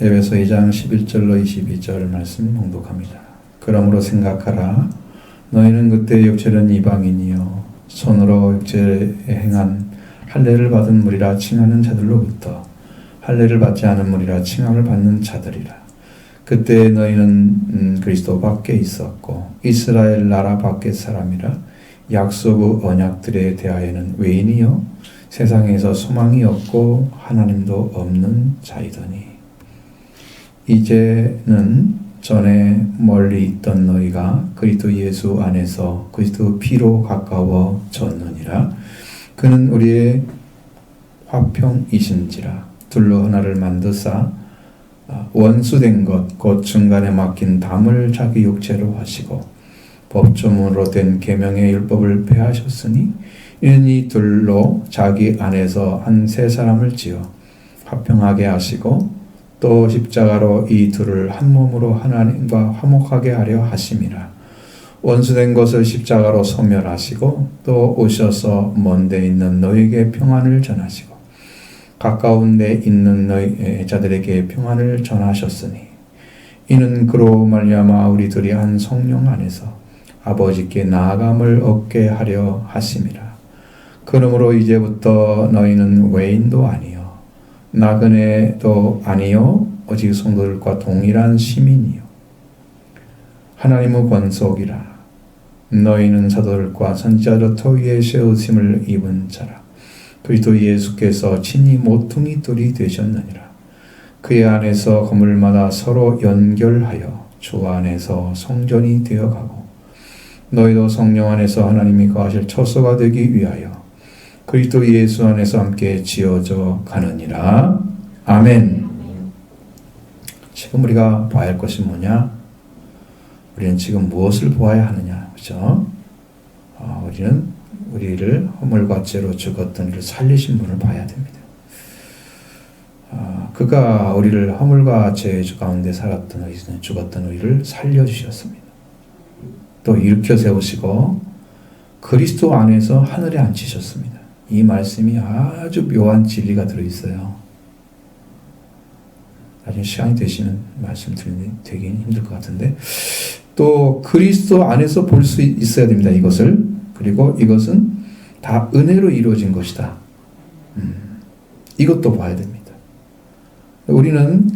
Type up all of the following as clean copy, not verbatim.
에베소 2장 11절로 22절 말씀 봉독합니다. 그러므로 생각하라. 너희는 그때 육체는 이방인이요 손으로 육체에 행한 할례를 받은 무리라 칭하는 자들로부터 할례를 받지 않은 무리라 칭함을 받는 자들이라. 그때 너희는 그리스도 밖에 있었고 이스라엘 나라 밖의 사람이라. 약속의 언약들에 대하여는 외인이요 세상에서 소망이 없고 하나님도 없는 자이더니 이제는 전에 멀리 있던 너희가 그리스도 예수 안에서 그리스도 피로 가까워졌느니라. 그는 우리의 화평이신지라. 둘로 하나를 만드사 원수된 것 곧 중간에 막힌 담을 자기 육체로 하시고 법조문으로 된 계명의 율법을 폐하셨으니 이는 이 둘로 자기 안에서 한 세 사람을 지어 화평하게 하시고 또 십자가로 이 둘을 한 몸으로 하나님과 화목하게 하려 하심이라. 원수된 것을 십자가로 소멸하시고 또 오셔서 먼 데 있는 너희에게 평안을 전하시고 가까운 데 있는 너희 자들에게 평안을 전하셨으니 이는 그로 말미암아 우리들이 한 성령 안에서 아버지께 나아감을 얻게 하려 하심이라. 그러므로 이제부터 너희는 외인도 아니요 나그네도 아니요 오직 성도들과 동일한 시민이요 하나님의 권속이라. 너희는 사도들과 선지자들 터 위에 세우심을 입은 자라. 그리스도 예수께서 친히 모퉁이 돌이 되셨느니라. 그의 안에서 건물마다 서로 연결하여 주 안에서 성전이 되어가고 너희도 성령 안에서 하나님이 거하실 처소가 되기 위하여 그리스도 예수 안에서 함께 지어져 가느니라. 아멘. 지금 우리가 봐야 할 것이 뭐냐? 우리는 지금 무엇을 보아야 하느냐? 그렇죠? 우리는 우리를 허물과 죄로 죽었던 이를 살리신 분을 봐야 됩니다. 그가 우리를 허물과 죄 가운데 살았던 우리는 죽었던 우리를 살려주셨습니다. 또 일으켜 세우시고 그리스도 안에서 하늘에 앉히셨습니다. 이 말씀이 아주 묘한 진리가 들어있어요. 나중에 시간이 되시면 말씀 드리긴 힘들 것 같은데 또 그리스도 안에서 볼 수 있어야 됩니다. 이것을. 그리고 이것은 다 은혜로 이루어진 것이다. 이것도 봐야 됩니다. 우리는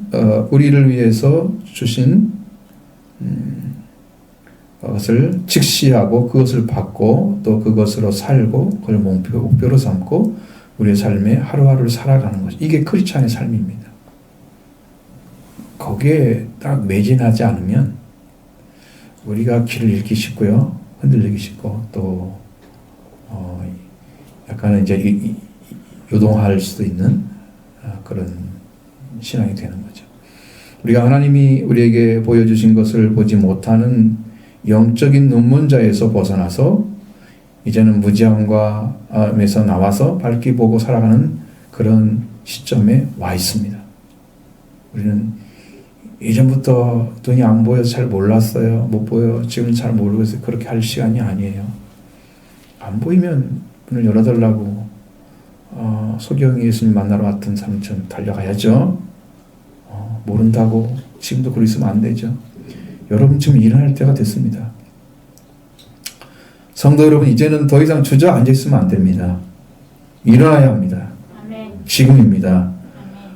우리를 위해서 주신 그것을 직시하고 그것을 받고 또 그것으로 살고 그걸 목표로 삼고 우리의 삶에 하루하루를 살아가는 것. 이게 크리스찬의 삶입니다. 거기에 딱 매진하지 않으면 우리가 길을 잃기 쉽고요. 흔들리기 쉽고 또 약간은 이제 요동할 수도 있는 그런 신앙이 되는 거죠. 우리가 하나님이 우리에게 보여주신 것을 보지 못하는 영적인 눈문자에서 벗어나서 이제는 무지함에서 나와서 밝게 보고 살아가는 그런 시점에 와 있습니다. 우리는 예전부터 눈이 안 보여서 잘 몰랐어요. 못 보여. 지금 잘 모르겠어요. 그렇게 할 시간이 아니에요. 안 보이면 문을 열어달라고 소경이 예수님 만나러 왔던 사람처럼 달려가야죠. 모른다고 지금도 그러고 있으면 안 되죠. 여러분 지금 일어날 때가 됐습니다. 성도 여러분 이제는 더 이상 주저앉아 있으면 안 됩니다. 일어나야 합니다. 아멘. 지금입니다. 아멘.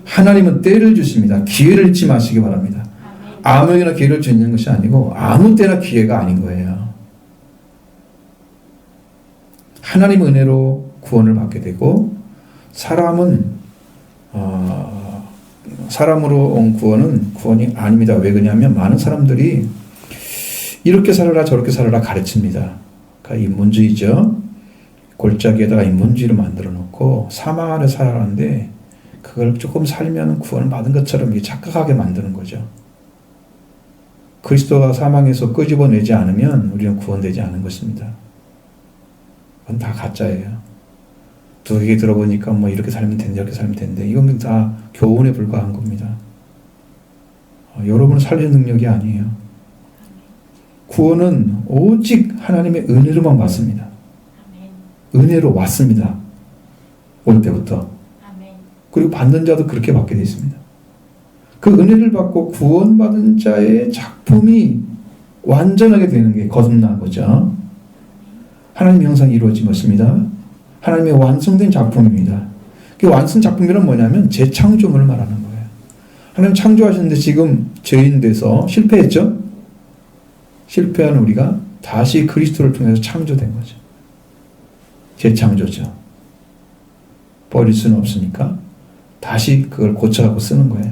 하나님은 때를 주십니다. 기회를 잊지 마시기 바랍니다. 아멘. 아무에게나 기회를 주는 것이 아니고 아무 때나 기회가 아닌 거예요. 하나님 은혜로 구원을 받게 되고 사람은 사람으로 온 구원이 아닙니다. 왜 그러냐면 많은 사람들이 이렇게 살아라 저렇게 살아라 가르칩니다. 그러니까 인본주의죠. 골짜기에다가 인본주의를 만들어 놓고 사망 안에 살아가는데 그걸 조금 살면 구원을 받은 것처럼 착각하게 만드는 거죠. 그리스도가 사망에서 끄집어내지 않으면 우리는 구원되지 않은 것입니다. 그건 다 가짜예요. 두 개 들어보니까 뭐 이렇게 살면 된다 이렇게 살면 된대. 이건 다 교훈에 불과한 겁니다. 여러분을 살리는 능력이 아니에요. 구원은 오직 하나님의 은혜로만 왔습니다. 은혜로 왔습니다. 올 때부터. 그리고 받는 자도 그렇게 받게 되어 있습니다. 그 은혜를 받고 구원받은 자의 작품이 완전하게 되는 게 거듭난 거죠. 하나님의 형상이 이루어진 것입니다. 하나님의 완성된 작품입니다. 그 완성 작품이란 뭐냐면 재창조물을 말하는 거예요. 하나님 창조하셨는데 지금 죄인 돼서 실패했죠? 실패한 우리가 다시 그리스도를 통해서 창조된 거죠. 재창조죠. 버릴 수는 없으니까 다시 그걸 고쳐갖고 쓰는 거예요.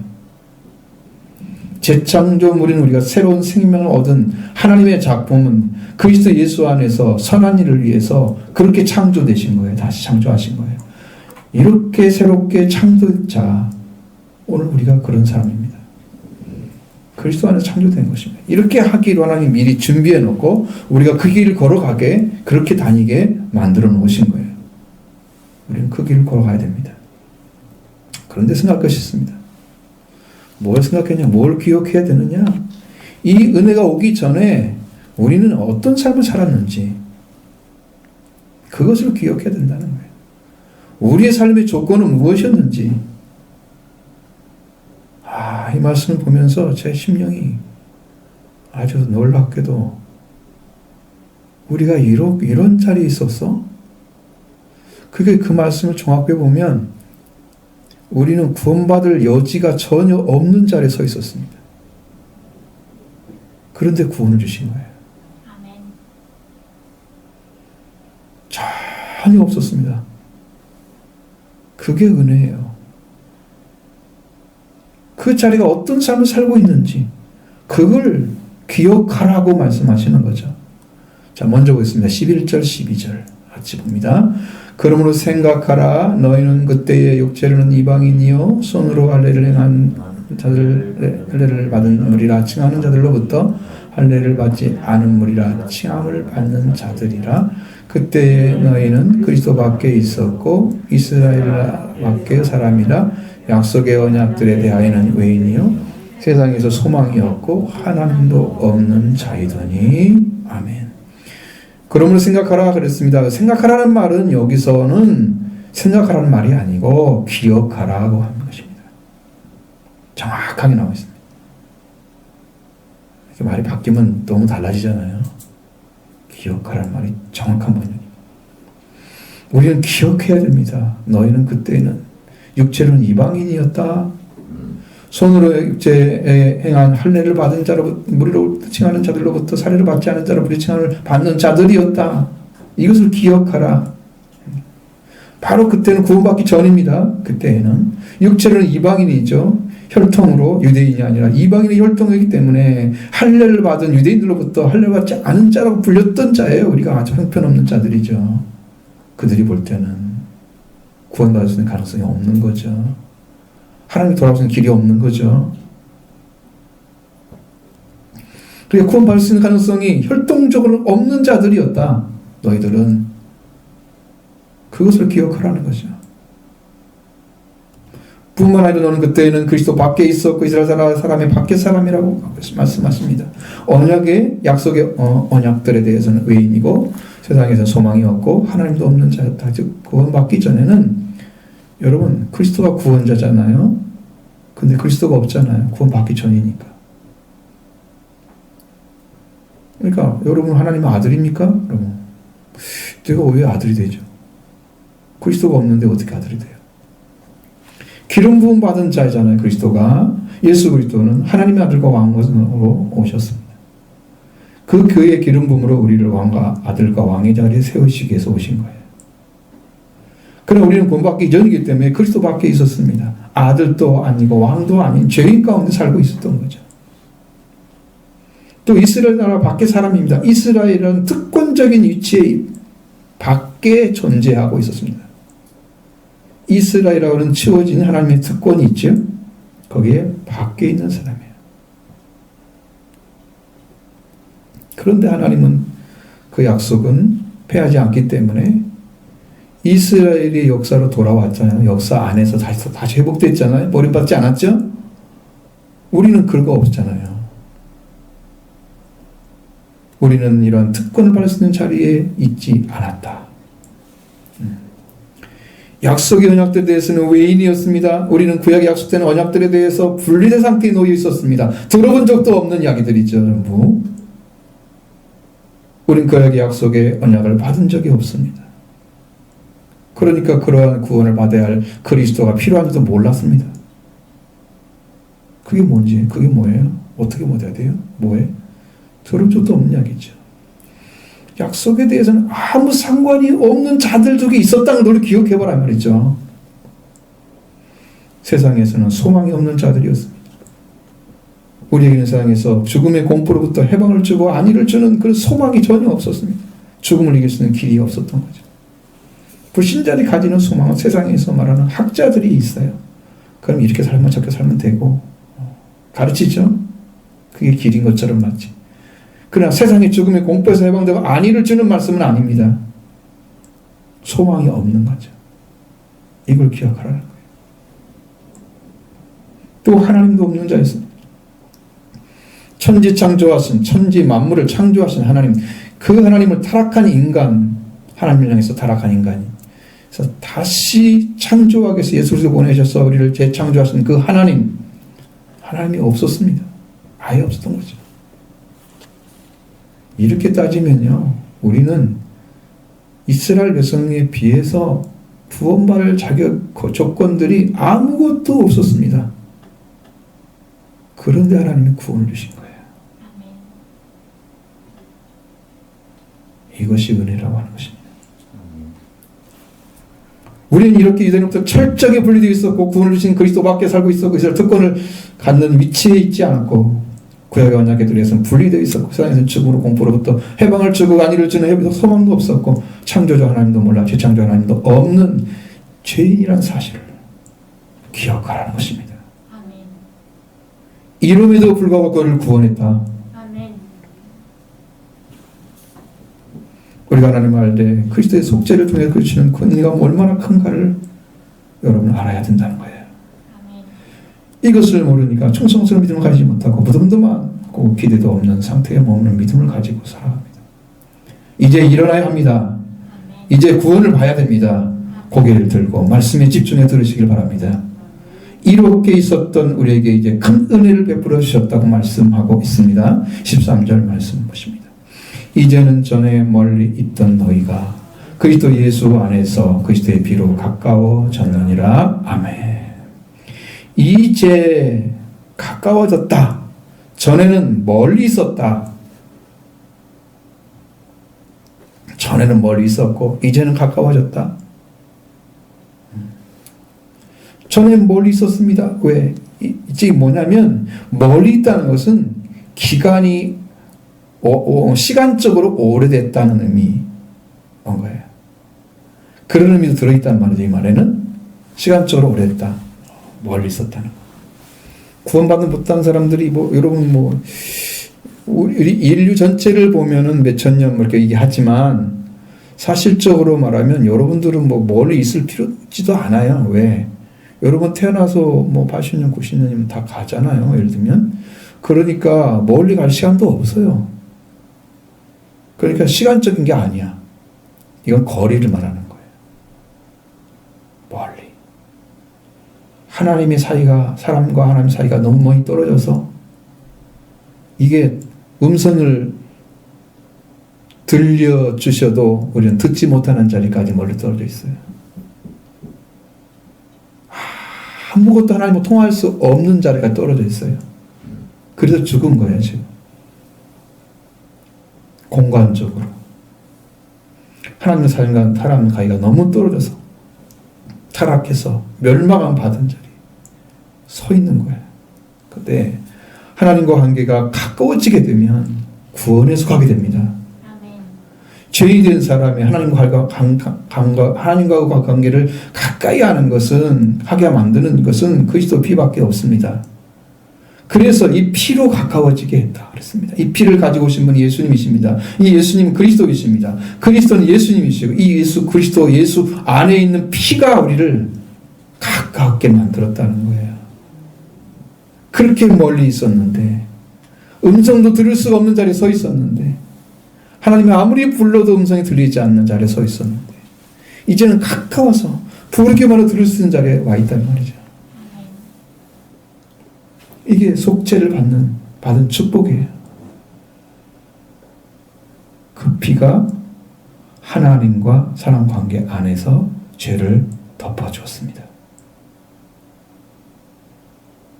재창조물인 우리가 새로운 생명을 얻은 하나님의 작품은 그리스도 예수 안에서 선한 일을 위해서 그렇게 창조되신 거예요. 다시 창조하신 거예요. 이렇게 새롭게 창조자, 오늘 우리가 그런 사람입니다. 그리스도 안에서 창조된 것입니다. 이렇게 하기로 하나님이 미리 준비해 놓고 우리가 그 길을 걸어가게, 그렇게 다니게 만들어 놓으신 거예요. 우리는 그 길을 걸어가야 됩니다. 그런데 생각할 것이 있습니다. 뭘 생각했냐? 뭘 기억해야 되느냐? 이 은혜가 오기 전에 우리는 어떤 삶을 살았는지 그것을 기억해야 된다는 거예요. 우리의 삶의 조건은 무엇이었는지. 이 말씀을 보면서 제 심령이 아주 놀랍게도 우리가 이런 자리에 있었어? 그게 그 말씀을 종합해 보면 우리는 구원받을 여지가 전혀 없는 자리에 서 있었습니다. 그런데 구원을 주신 거예요. 아멘. 전혀 없었습니다. 그게 은혜예요. 그 자리가 어떤 삶을 살고 있는지 그걸 기억하라고 말씀하시는 거죠. 자, 먼저 보겠습니다. 11절 12절 같이 봅니다. 그러므로 생각하라. 너희는 그때의 육체로는 이방인이요 손으로 할례를 행한 자들 할례를 받은 무리라 칭하는 자들로부터 할례를 받지 않은 무리라 칭함을 받는 자들이라. 그때 너희는 그리스도 밖에 있었고 이스라엘 밖의 사람이라. 약속의 언약들에 대하여는 외인이요 세상에서 소망이 없고 하나님도 없는 자이더니. 아멘. 그러므로 생각하라 그랬습니다. 생각하라는 말은 여기서는 생각하라는 말이 아니고 기억하라고 하는 것입니다. 정확하게 나와 있습니다. 이렇게 말이 바뀌면 너무 달라지잖아요. 기억하라는 말이 정확한 번역입니다. 우리는 기억해야 됩니다. 너희는 그때는 육체로는 이방인이었다. 손으로 육체에 행한 할례를 받은 자로부터 무리로 칭하는 자들로부터 살례를 받지 않은 자로 무리 칭함을 받는 자들이었다. 이것을 기억하라. 바로 그때는 구원받기 전입니다. 그때에는 육체로는 이방인이죠. 혈통으로 유대인이 아니라 이방인의 혈통이기 때문에 할례를 받은 유대인들로부터 할례를 받지 않은 자라고 불렸던 자예요. 우리가 아주 형편없는 자들이죠. 그들이 볼 때는 구원받을 수 있는 가능성이 없는 거죠. 하나님이 돌아올 수 있는 길이 없는 거죠. 그리고 구원받을 수 있는 가능성이 혈통적으로 없는 자들이었다. 너희들은 그것을 기억하라는 거죠. 뿐만 아니라 너는 그때는 그리스도 밖에 있었고 이스라엘 사람의 밖의 사람이라고 말씀하십니다. 언약의 약속의 언약들에 대해서는 외인이고 세상에서 소망이 없고 하나님도 없는 자였다. 즉 구원받기 전에는 여러분 그리스도가 구원자잖아요. 근데 그리스도가 없잖아요. 구원받기 전이니까. 그러니까 여러분 하나님의 아들입니까? 여러분 내가 왜 아들이 되죠? 그리스도가 없는데 어떻게 아들이 돼요? 기름 부음 받은 자잖아요. 그리스도가. 예수 그리스도는 하나님의 아들과 왕으로 오셨습니다. 그 교회의 기름 부음으로 우리를 왕과 아들과 왕의 자리에 세우시기 위해서 오신 거예요. 그러나 우리는 구원받기 전이기 때문에 그리스도 밖에 있었습니다. 아들도 아니고 왕도 아닌 죄인 가운데 살고 있었던 거죠. 또 이스라엘 나라 밖의 사람입니다. 이스라엘은 특권적인 위치에 밖에 존재하고 있었습니다. 이스라엘이라고는 치워진 하나님의 특권이 있죠. 거기에 밖에 있는 사람이에요. 그런데 하나님은 그 약속은 패하지 않기 때문에 이스라엘의 역사로 돌아왔잖아요. 역사 안에서 다시 회복됐잖아요. 버림받지 않았죠? 우리는 그거 없잖아요. 우리는 이런 특권을 받을 수 있는 자리에 있지 않았다. 약속의 언약들에 대해서는 외인이었습니다. 우리는 구약의 약속된 언약들에 대해서 분리된 상태에 놓여 있었습니다. 들어본 적도 없는 이야기들이죠. 전부. 우린 구약의 약속의 언약을 받은 적이 없습니다. 그러니까 그러한 구원을 받아야 할 그리스도가 필요한지도 몰랐습니다. 그게 뭔지, 그게 뭐예요? 어떻게 못해야 돼요? 뭐예요? 들은 적도 없는 이야기죠. 약속에 대해서는 아무 상관이 없는 자들 중에 있었다는 걸 기억해보라 말이죠. 세상에서는 소망이 없는 자들이었습니다. 우리에게는 세상에서 죽음의 공포로부터 해방을 주고 안위를 주는 그런 소망이 전혀 없었습니다. 죽음을 이길 수 있는 길이 없었던 거죠. 불신자들이 가지는 소망은 세상에서 말하는 학자들이 있어요. 그럼 이렇게 살면 저렇게 살면 되고 가르치죠. 그게 길인 것처럼 맞지. 그러나 세상의 죽음의 공포에서 해방되고 안위를 주는 말씀은 아닙니다. 소망이 없는 거죠. 이걸 기억하라는 거예요. 또 하나님도 없는 자였습니다. 천지 창조하신, 천지 만물을 창조하신 하나님, 그 하나님을 타락한 인간, 하나님을 향해서 타락한 인간이 그래서 다시 창조하기 위해서 예수 그리스도 보내셔서 우리를 재창조하신 그 하나님이 없었습니다. 아예 없었던 거죠. 이렇게 따지면요, 우리는 이스라엘 백성에 비해서 구원받을 자격 조건들이 아무것도 없었습니다. 그런데 하나님이 구원을 주신 거예요. 이것이 은혜라고 하는 것입니다. 우리는 이렇게 이전부터 철저하게 분리되어 있었고 구원을 주신 그리스도밖에 살고 있었고 이스라엘 특권을 갖는 위치에 있지 않고 구약의 언약에 들에서는 분리되어 있었고 세상에서는 죽음으로 공포로부터 해방을 주고 안위를 주는 소망도 없었고 창조주 하나님도 몰라 재창조 하나님도 없는 죄인이라는 사실을 기억하라는 것입니다. 아멘. 이름에도 불구하고 그를 구원했다. 아멘. 우리가 하나님을 알 때 그리스도의 속죄를 통해 그치는 그 은혜가 얼마나 큰가를 여러분 알아야 된다는 거예요. 이것을 모르니까 충성스러운 믿음을 가지지 못하고 무덤도 많고 기대도 없는 상태에 머무는 믿음을 가지고 살아갑니다. 이제 일어나야 합니다. 이제 구원을 봐야 됩니다. 고개를 들고 말씀에 집중해 들으시길 바랍니다. 이렇게 있었던 우리에게 이제 큰 은혜를 베풀어 주셨다고 말씀하고 있습니다. 13절 말씀 보십니다. 이제는 전에 멀리 있던 너희가 그리스도 예수 안에서 그리스도의 피로 가까워졌느니라. 아멘. 이제 가까워졌다. 전에는 멀리 있었다. 전에는 멀리 있었고 이제는 가까워졌다. 전에는 멀리 있었습니다. 왜? 이게 뭐냐면 멀리 있다는 것은 기간이 시간적으로 오래됐다는 의미인 거예요. 그런 의미도 들어있단 말이죠. 이 말에는 시간적으로 오래됐다. 멀리 있었다는 거. 구원받는 못한 사람들이 여러분 우리 인류 전체를 보면은 몇천 년 이렇게 얘기하지만 사실적으로 말하면 여러분들은 멀리 있을 필요 있지도 않아요. 왜? 여러분 태어나서 80년, 90년이면 다 가잖아요. 예를 들면. 그러니까 멀리 갈 시간도 없어요. 그러니까 시간적인 게 아니야. 이건 거리를 말하는 거예요. 멀리. 하나님의 사이가 사람과 하나님 사이가 너무 멀리 떨어져서 이게 음성을 들려주셔도 우리는 듣지 못하는 자리까지 멀리 떨어져 있어요. 아무것도 하나님과 통화할 수 없는 자리가 떨어져 있어요. 그래서 죽은 거예요, 지금. 공간적으로. 하나님의 삶과 사람 사이가 너무 떨어져서 타락해서 멸망을 받은 자리 서 있는 거예요. 근데 하나님과 관계가 가까워지게 되면 구원에 속하게 됩니다. 아멘. 죄인이 된 사람이 하나님과 관계를 가까이 하는 것은 하게 만드는 것은 그리스도 피밖에 없습니다. 그래서 이 피로 가까워지게 했다 그랬습니다. 이 피를 가지고 오신 분이 예수님이십니다. 이 예수님은 그리스도이십니다. 그리스도는 예수님이시고 이 예수 안에 있는 피가 우리를 가깝게 만들었다는 거예요. 그렇게 멀리 있었는데 음성도 들을 수가 없는 자리에 서 있었는데 하나님이 아무리 불러도 음성이 들리지 않는 자리에 서 있었는데 이제는 가까워서 부르기만으로 들을 수 있는 자리에 와 있다는 말이죠. 이게 속죄를 받은 축복이에요. 그 피가 하나님과 사람 관계 안에서 죄를 덮어주었습니다.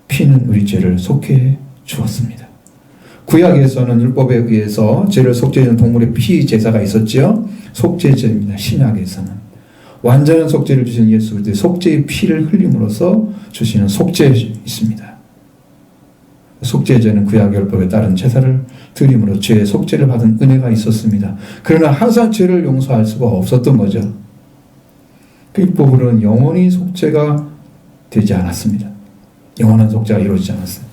피는 우리 죄를 속해 주었습니다. 구약에서는 율법에 의해서 죄를 속죄하는 동물의 피 제사가 있었지요. 속죄제입니다. 신약에서는 완전한 속죄를 주신 예수 그리스도의 속죄의 피를 흘림으로써 주시는 속죄제 있습니다. 속죄제는 구약 율법에 따른 제사를 드림으로 죄의 속죄를 받은 은혜가 있었습니다. 그러나 항상 죄를 용서할 수가 없었던 거죠. 그 율법으로는 영원히 속죄가 되지 않았습니다. 영원한 속죄가 이루어지지 않았어요.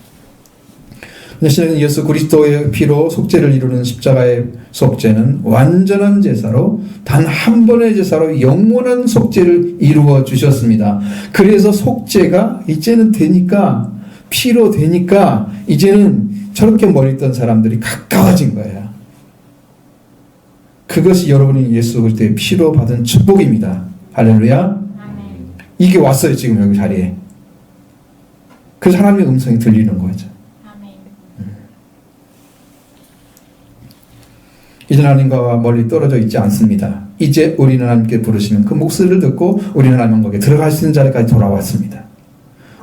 신약은 예수 그리스도의 피로 속죄를 이루는 십자가의 속죄는 완전한 제사로 단 한 번의 제사로 영원한 속죄를 이루어 주셨습니다. 그래서 속죄가 이제는 되니까 피로 되니까 이제는 저렇게 멀리 있던 사람들이 가까워진 거예요. 그것이 여러분이 예수 그리스도의 피로 받은 축복입니다. 할렐루야. 이게 왔어요. 지금 여기 자리에. 그래서 하나님의 음성이 들리는 거죠. 이제 하나님과 멀리 떨어져 있지 않습니다. 이제 우리는 하나님께 부르시면 그 목소리를 듣고 우리는 하나님께 들어갈 수 있는 자리까지 돌아왔습니다.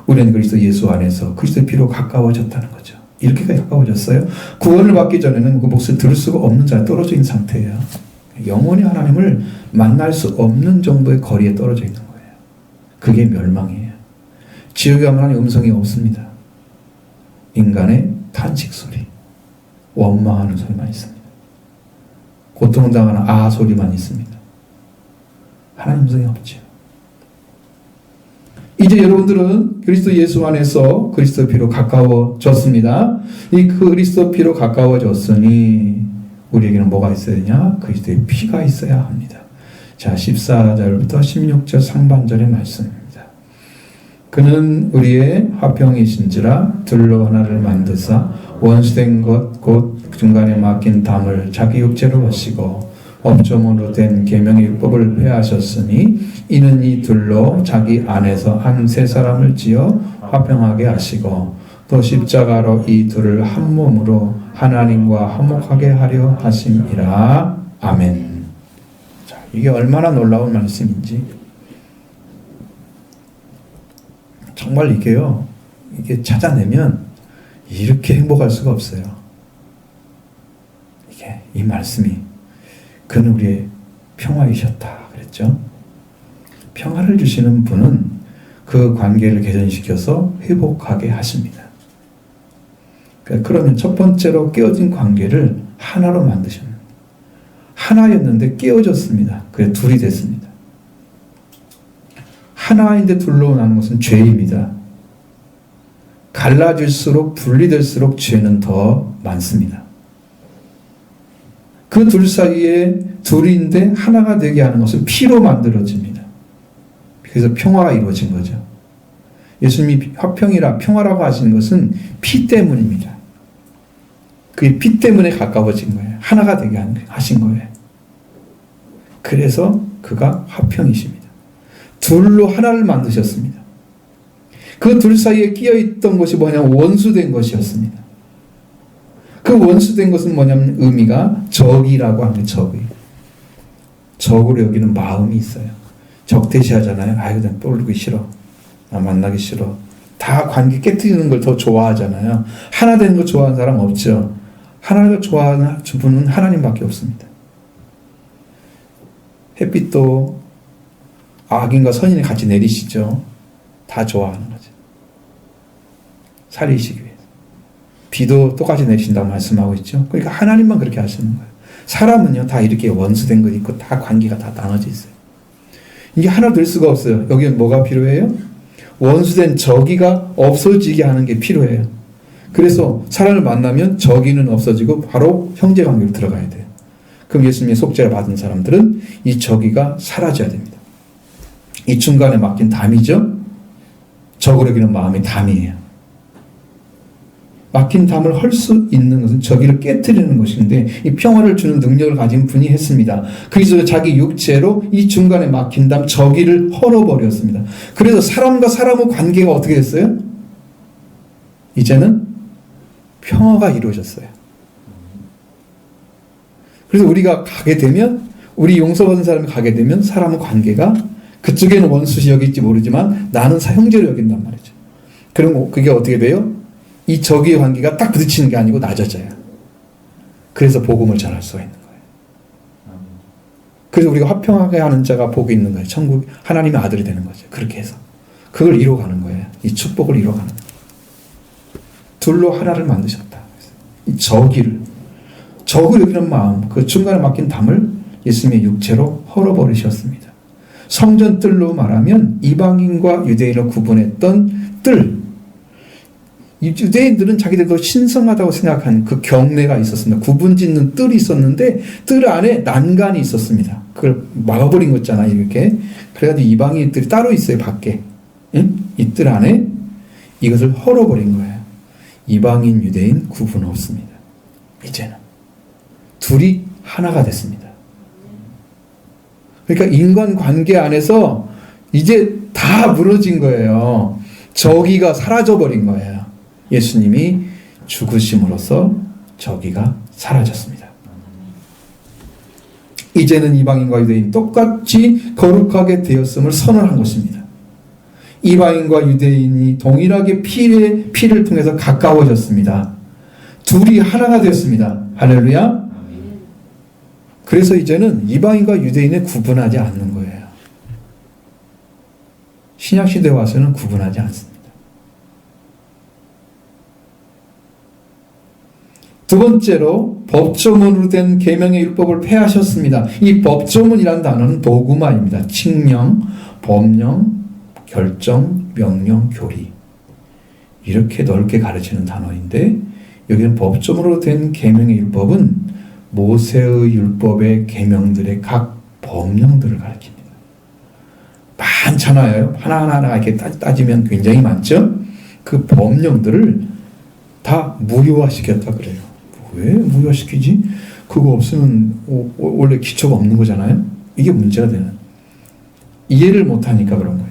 우리는 그리스도 예수 안에서 그리스도의 피로 가까워졌다는 거죠. 이렇게까지 가까워졌어요. 구원을 받기 전에는 그 목소리를 들을 수가 없는 자리에 떨어져 있는 상태예요. 영원히 하나님을 만날 수 없는 정도의 거리에 떨어져 있는 거예요. 그게 멸망이에요. 지옥에 가면 하나님의 음성이 없습니다. 인간의 탄식 소리, 원망하는 소리만 있습니다. 고통당하는 아 소리만 있습니다. 하나님 음성이 없죠. 이제 여러분들은 그리스도 예수 안에서 그리스도 피로 가까워졌습니다. 이 그리스도 피로 가까워졌으니 우리에게는 뭐가 있어야 되냐? 그리스도의 피가 있어야 합니다. 자, 14절부터 16절 상반절의 말씀입니다. 그는 우리의 화평이신지라 둘로 하나를 만드사 원수된 것 곧 중간에 막힌 담을 자기 육체로 하시고 업조문으로 된 계명의 율법을 폐하셨으니 이는 이 둘로 자기 안에서 한 세 사람을 지어 화평하게 하시고 또 십자가로 이 둘을 한 몸으로 하나님과 화목하게 하려 하심이라. 아멘. 자, 이게 얼마나 놀라운 말씀인지 정말 이게 찾아내면 이렇게 행복할 수가 없어요. 이 말씀이 그는 우리의 평화이셨다 그랬죠. 평화를 주시는 분은 그 관계를 개선시켜서 회복하게 하십니다. 그러면 첫 번째로 깨어진 관계를 하나로 만드셨습니다. 하나였는데 깨어졌습니다. 그래서 둘이 됐습니다. 하나인데 둘로 나는 것은 죄입니다. 갈라질수록 분리될수록 죄는 더 많습니다. 그 둘 사이에 둘인데 하나가 되게 하는 것은 피로 만들어집니다. 그래서 평화가 이루어진 거죠. 예수님이 화평이라 평화라고 하시는 것은 피 때문입니다. 그게 피 때문에 가까워진 거예요. 하나가 되게 하신 거예요. 그래서 그가 화평이십니다. 둘로 하나를 만드셨습니다. 그 둘 사이에 끼어있던 것이 뭐냐면 원수된 것이었습니다. 그 원수된 것은 뭐냐면 의미가 적이라고 하는 적이. 적으로 여기는 마음이 있어요. 적대시하잖아요. 아이고, 난 떠올리기 싫어. 나 만나기 싫어. 다 관계 깨트리는 걸 더 좋아하잖아요. 하나 되는 거 좋아하는 사람 없죠. 하나를 좋아하는 분은 하나님밖에 없습니다. 햇빛도 악인과 선인이 같이 내리시죠. 다 좋아하는 거죠. 살리시기 위해서. 비도 똑같이 내리신다고 말씀하고 있죠. 그러니까 하나님만 그렇게 하시는 거예요. 사람은요, 다 이렇게 원수된 것 있고 다 관계가 다 나눠져 있어요. 이게 하나 될 수가 없어요. 여기는 뭐가 필요해요? 원수된 적이가 없어지게 하는 게 필요해요. 그래서 사람을 만나면 적이는 없어지고 바로 형제관계로 들어가야 돼요. 그럼 예수님의 속죄를 받은 사람들은 이 적이가 사라져야 됩니다. 이 중간에 막힌 담이죠. 적으로 여기는 마음이 담이에요. 막힌 담을 헐 수 있는 것은 저기를 깨트리는 것인데 이 평화를 주는 능력을 가진 분이 했습니다. 그래서 자기 육체로 이 중간에 막힌 담 저기를 헐어버렸습니다. 그래서 사람과 사람의 관계가 어떻게 됐어요? 이제는 평화가 이루어졌어요. 그래서 우리가 가게 되면 우리 용서받은 사람이 가게 되면 사람의 관계가 그쪽에는 원수시 여길지 모르지만 나는 형제로 여긴단 말이죠. 그럼 그게 어떻게 돼요? 이 저기의 관계가 딱 부딪히는 게 아니고 낮아져요. 그래서 복음을 전할 수가 있는 거예요. 그래서 우리가 화평하게 하는 자가 복이 있는 거예요. 천국 하나님의 아들이 되는 거죠. 그렇게 해서 그걸 이뤄가는 거예요. 이 축복을 이뤄가는 거예요. 둘로 하나를 만드셨다. 이 적을 여기는 마음, 그 중간에 막힌 담을 예수님의 육체로 헐어버리셨습니다. 성전 뜰로 말하면 이방인과 유대인을 구분했던 뜰. 유대인들은 자기들도 신성하다고 생각하는 그 경례가 있었습니다. 구분짓는 뜰이 있었는데 뜰 안에 난간이 있었습니다. 그걸 막아버린 거잖아요. 이렇게. 그래가지고 이방인들이 따로 있어요. 밖에. 응? 이 뜰 안에 이것을 헐어버린 거예요. 이방인, 유대인 구분 없습니다. 이제는 둘이 하나가 됐습니다. 그러니까 인간관계 안에서 이제 다 무너진 거예요. 저기가 사라져버린 거예요. 예수님이 죽으심으로써 저기가 사라졌습니다. 이제는 이방인과 유대인 똑같이 거룩하게 되었음을 선언한 것입니다. 이방인과 유대인이 동일하게 피를 통해서 가까워졌습니다. 둘이 하나가 되었습니다. 할렐루야. 그래서 이제는 이방인과 유대인을 구분하지 않는 거예요. 신약시대에 와서는 구분하지 않습니다. 두 번째로 법조문으로 된 계명의 율법을 폐하셨습니다. 이 법조문이라는 단어는 도구마입니다. 칙령, 법령, 결정, 명령, 교리 이렇게 넓게 가르치는 단어인데 여기는 법조문으로 된 계명의 율법은 모세의 율법의 계명들의 각 법령들을 가르칩니다. 많잖아요. 하나하나 이렇게 따지면 굉장히 많죠. 그 법령들을 다 무효화시켰다 그래요. 왜 무효화시키지? 그거 없으면 원래 기초가 없는 거잖아요. 이게 문제가 되는. 이해를 못하니까 그런 거예요.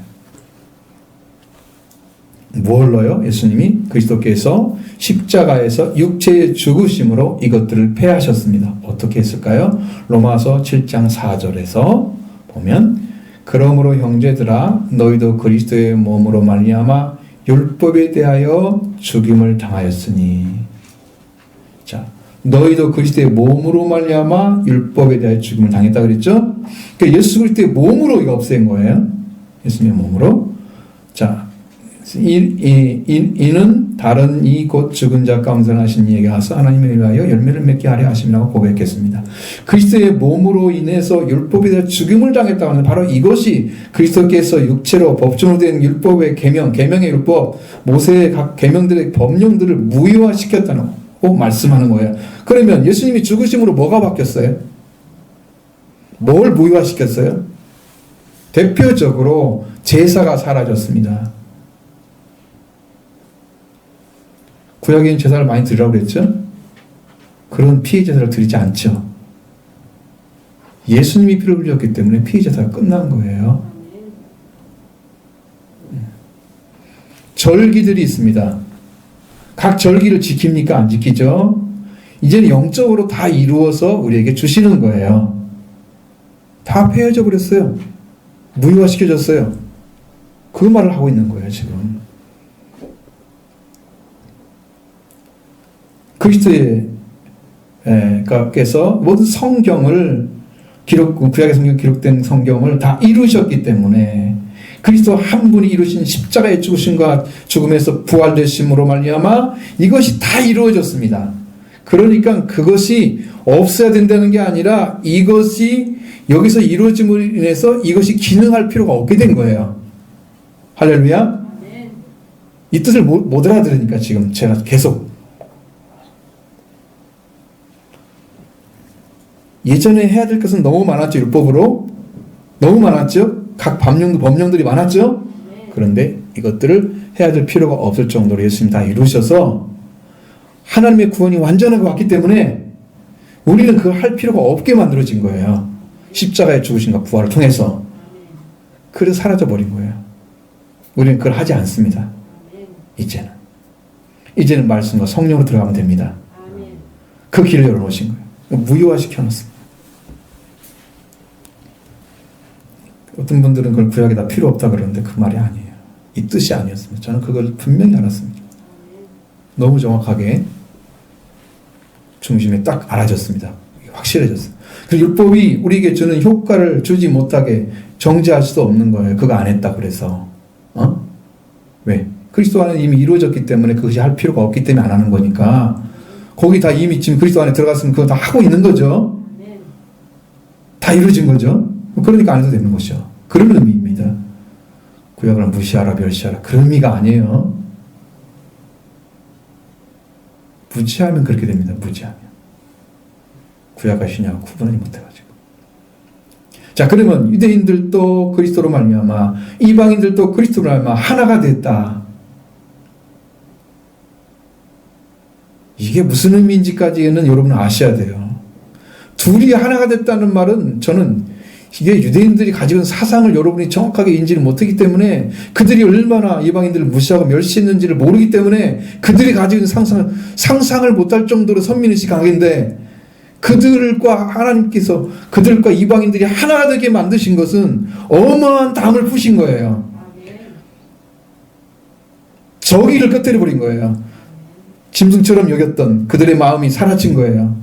뭘로요? 예수님이 그리스도께서 십자가에서 육체의 죽으심으로 이것들을 폐하셨습니다. 어떻게 했을까요? 로마서 7장 4절에서 보면 그러므로 형제들아 너희도 그리스도의 몸으로 말미암아 율법에 대하여 죽임을 당하였으니 자 너희도 그리스도의 몸으로 말미암아 율법에 대하여 죽임을 당했다 그랬죠? 그러니까 예수 그리스도의 몸으로 이거 없앤 거예요. 예수님의 몸으로. 자 이는 다른 이 곧 죽은 자 가운데 하신 이에게 가서 하나님을 위하여 열매를 맺게 하려 하심이라고 고백했습니다. 그리스도의 몸으로 인해서 율법에 대해 죽임을 당했다고 하는 바로 이것이 그리스도께서 육체로 법조문으로 된 율법의 계명의 율법, 모세의 각 계명들의 법령들을 무효화시켰다고 말씀하는 거예요. 그러면 예수님이 죽으심으로 뭐가 바뀌었어요? 뭘 무효화시켰어요? 대표적으로 제사가 사라졌습니다. 구약에는 제사를 많이 드리라고 그랬죠? 그런 피의 제사를 드리지 않죠. 예수님이 피를 흘렸기 때문에 피의 제사가 끝난 거예요. 절기들이 있습니다. 각 절기를 지킵니까? 안 지키죠? 이제는 영적으로 다 이루어서 우리에게 주시는 거예요. 다 폐해져 버렸어요. 무효화시켜졌어요. 그 말을 하고 있는 거예요, 지금. 그리스도께서 모든 성경을 구약의 성경 기록된 성경을 다 이루셨기 때문에 그리스도 한 분이 이루신 십자가의 죽으심과 죽음에서 부활되심으로 말미암아 이것이 다 이루어졌습니다. 그러니까 그것이 없어야 된다는 게 아니라 이것이 여기서 이루어짐으로 인해서 이것이 기능할 필요가 없게 된 거예요. 할렐루야. 이 뜻을 못 알아들으니까 지금 제가 계속 예전에 해야 될 것은 너무 많았죠. 율법으로 너무 많았죠. 각 법령들이 많았죠. 그런데 이것들을 해야 될 필요가 없을 정도로 예수님 다 이루셔서 하나님의 구원이 완전하게 왔기 때문에 우리는 그걸 할 필요가 없게 만들어진 거예요. 십자가의 죽으심과 부활을 통해서. 그래서 사라져버린 거예요. 우리는 그걸 하지 않습니다. 이제는 말씀과 성령으로 들어가면 됩니다. 그 길을 열어놓으신 거예요. 무효화시켜놨습니다. 어떤 분들은 그걸 구약에 다 필요 없다 그러는데 그 말이 아니에요. 이 뜻이 아니었습니다. 저는 그걸 분명히 알았습니다. 너무 정확하게 중심에 딱 알아졌습니다. 확실해졌어요. 그 율법이 우리에게 주는 효과를 주지 못하게 정지할 수도 없는 거예요. 그거 안 했다 그래서. 왜? 그리스도 안에 이미 이루어졌기 때문에 그것이 할 필요가 없기 때문에 안 하는 거니까. 거기 다 이미 지금 그리스도 안에 들어갔으면 그거 다 하고 있는 거죠. 다 이루어진 거죠. 그러니까 안 해도 되는 것이죠. 그런 의미입니다. 구약을 무시하라 멸시하라 그런 의미가 아니에요. 무지하면 그렇게 됩니다. 무지하면. 구약과 신약을 구분하지 못해가지고. 자, 그러면 유대인들도 그리스도로 말미암아 이방인들도 그리스도로 말미암아 하나가 됐다. 이게 무슨 의미인지까지는 여러분은 아셔야 돼요. 둘이 하나가 됐다는 말은 저는 이게 유대인들이 가지고 있는 사상을 여러분이 정확하게 인지를 못하기 때문에 그들이 얼마나 이방인들을 무시하고 멸시했는지를 모르기 때문에 그들이 가지고 있는 상상을 못할 정도로 선민의식 강한데 그들과 하나님께서 그들과 이방인들이 하나 되게 만드신 것은 어마어마한 담을 푸신 거예요. 저기를 끄트려 버린 거예요. 짐승처럼 여겼던 그들의 마음이 사라진 거예요.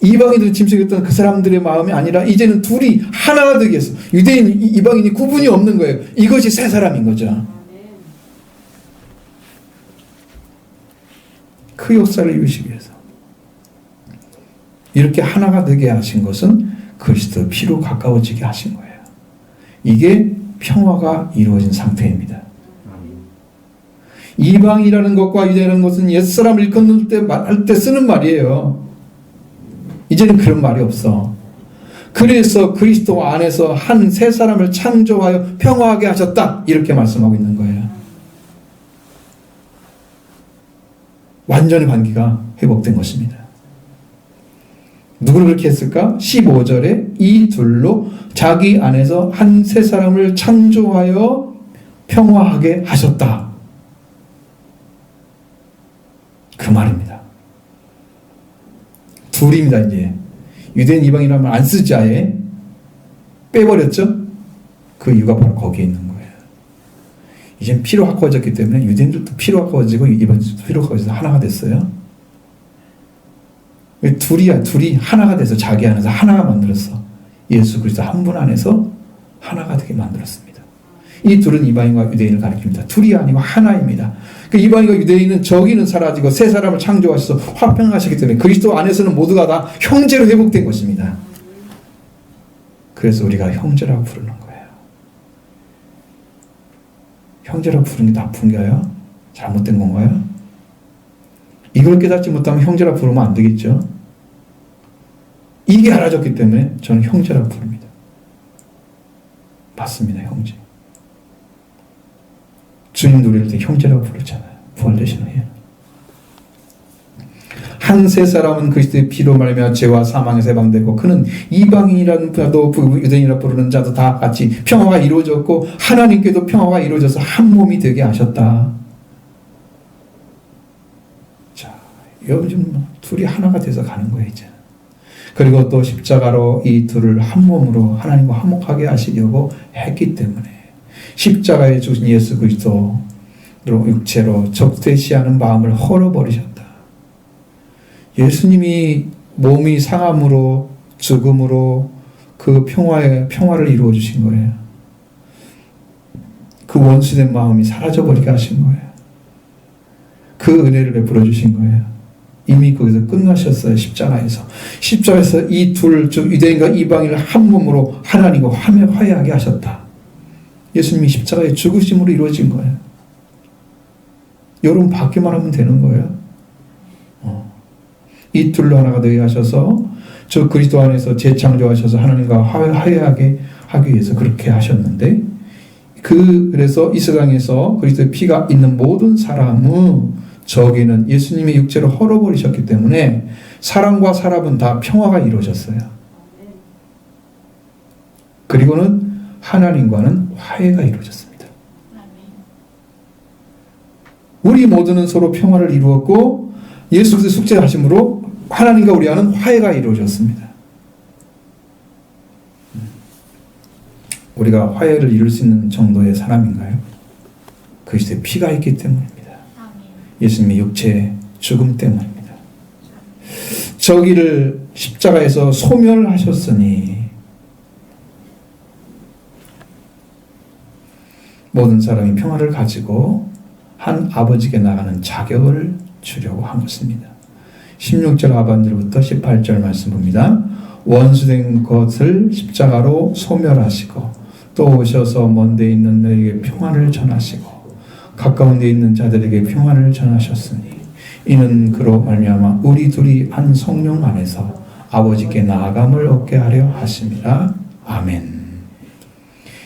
이방인들이 짐승이었던 그 사람들의 마음이 아니라 이제는 둘이 하나가 되게 했어. 유대인, 이방인이 구분이 없는 거예요. 이것이 새 사람인 거죠. 그 역사를 이루시기 위해서 이렇게 하나가 되게 하신 것은 그리스도 피로 가까워지게 하신 거예요. 이게 평화가 이루어진 상태입니다. 이방이라는 것과 유대라는 것은 옛사람을 일컫는 때 말할 때 쓰는 말이에요. 이제는 그런 말이 없어. 그래서 그리스도 안에서 한 새 사람을 창조하여 평화하게 하셨다. 이렇게 말씀하고 있는 거예요. 완전히 관계가 회복된 것입니다. 누구를 그렇게 했을까? 15절에 이 둘로 자기 안에서 한 새 사람을 창조하여 평화하게 하셨다. 그 말입니다. 둘입니다. 이제 유대인 이방인이라는 말 안 쓰지 아예 빼버렸죠. 그 이유가 바로 거기에 있는 거예요. 이젠 피로 가까워졌기 때문에 유대인들도 피로 가까워지고 이방인들도 피로 가까워져서 하나가 됐어요. 둘이 하나가 돼서 자기 안에서 하나가 만들었어. 예수 그리스도 한 분 안에서 하나가 되게 만들었습니다. 이 둘은 이방인과 유대인을 가리킵니다. 둘이 아니고 하나입니다. 그 이방인과 유대인은 저기는 사라지고 새 사람을 창조하셔서 화평하셨기 때문에 그리스도 안에서는 모두가 다 형제로 회복된 것입니다. 그래서 우리가 형제라고 부르는 거예요. 형제라고 부르는 게 나쁜 거예요? 잘못된 건가요? 이걸 깨닫지 못하면 형제라고 부르면 안 되겠죠? 이게 알아졌기 때문에 저는 형제라고 부릅니다. 맞습니다, 형제. 주님도 우리를 형제라고 부르잖아요. 부활되신 후에. 한 새 사람은 그리스도의 피로 말미암아 죄와 사망에서 해방되고 그는 이방인이라는 자도 유대인이라 부르는 자도 다 같이 평화가 이루어졌고 하나님께도 평화가 이루어져서 한 몸이 되게 하셨다. 자, 요즘 둘이 하나가 돼서 가는 거예요, 이제. 그리고 또 십자가로 이 둘을 한 몸으로 하나님과 화목하게 하시려고 했기 때문에 십자가에 주신 예수 그리스도로 육체로 적대시하는 마음을 헐어버리셨다. 예수님이 몸이 상함으로 죽음으로 그 평화를 이루어 주신 거예요. 그 원수된 마음이 사라져버리게 하신 거예요. 그 은혜를 베풀어 주신 거예요. 이미 거기서 끝나셨어요. 십자가에서 이 둘, 즉 유대인과 이방인을 한 몸으로 하나님과 화해하게 하셨다. 예수님이 십자가의 죽으심으로 이루어진 거예요. 여러분 받기만 하면 되는 거예요. 이 둘로 하나가 되게 하셔서 저 그리스도 안에서 재창조하셔서 하나님과 화해하게 하기 위해서 그렇게 하셨는데 그래서 이 세상에서 그리스도의 피가 있는 모든 사람은 저기는 예수님이 육체로 헐어버리셨기 때문에 사람과 사람은 다 평화가 이루어졌어요. 그리고는 하나님과는 화해가 이루어졌습니다. 우리 모두는 서로 평화를 이루었고 예수 그리스도의 숙제하심으로 하나님과 우리 안은 화해가 이루어졌습니다. 우리가 화해를 이룰 수 있는 정도의 사람인가요? 그리스도의 피가 있기 때문입니다. 예수님의 육체의 죽음 때문입니다. 저기를 십자가에서 소멸하셨으니 모든 사람이 평화를 가지고 한 아버지께 나가는 자격을 주려고 한 것입니다. 16절 하반절부터 18절 말씀 봅니다. 원수된 것을 십자가로 소멸하시고 또 오셔서 먼 데 있는 너에게 평화를 전하시고 가까운 데 있는 자들에게 평화를 전하셨으니 이는 그로 말미암아 우리 둘이 한 성령 안에서 아버지께 나아감을 얻게 하려 하심이라. 아멘.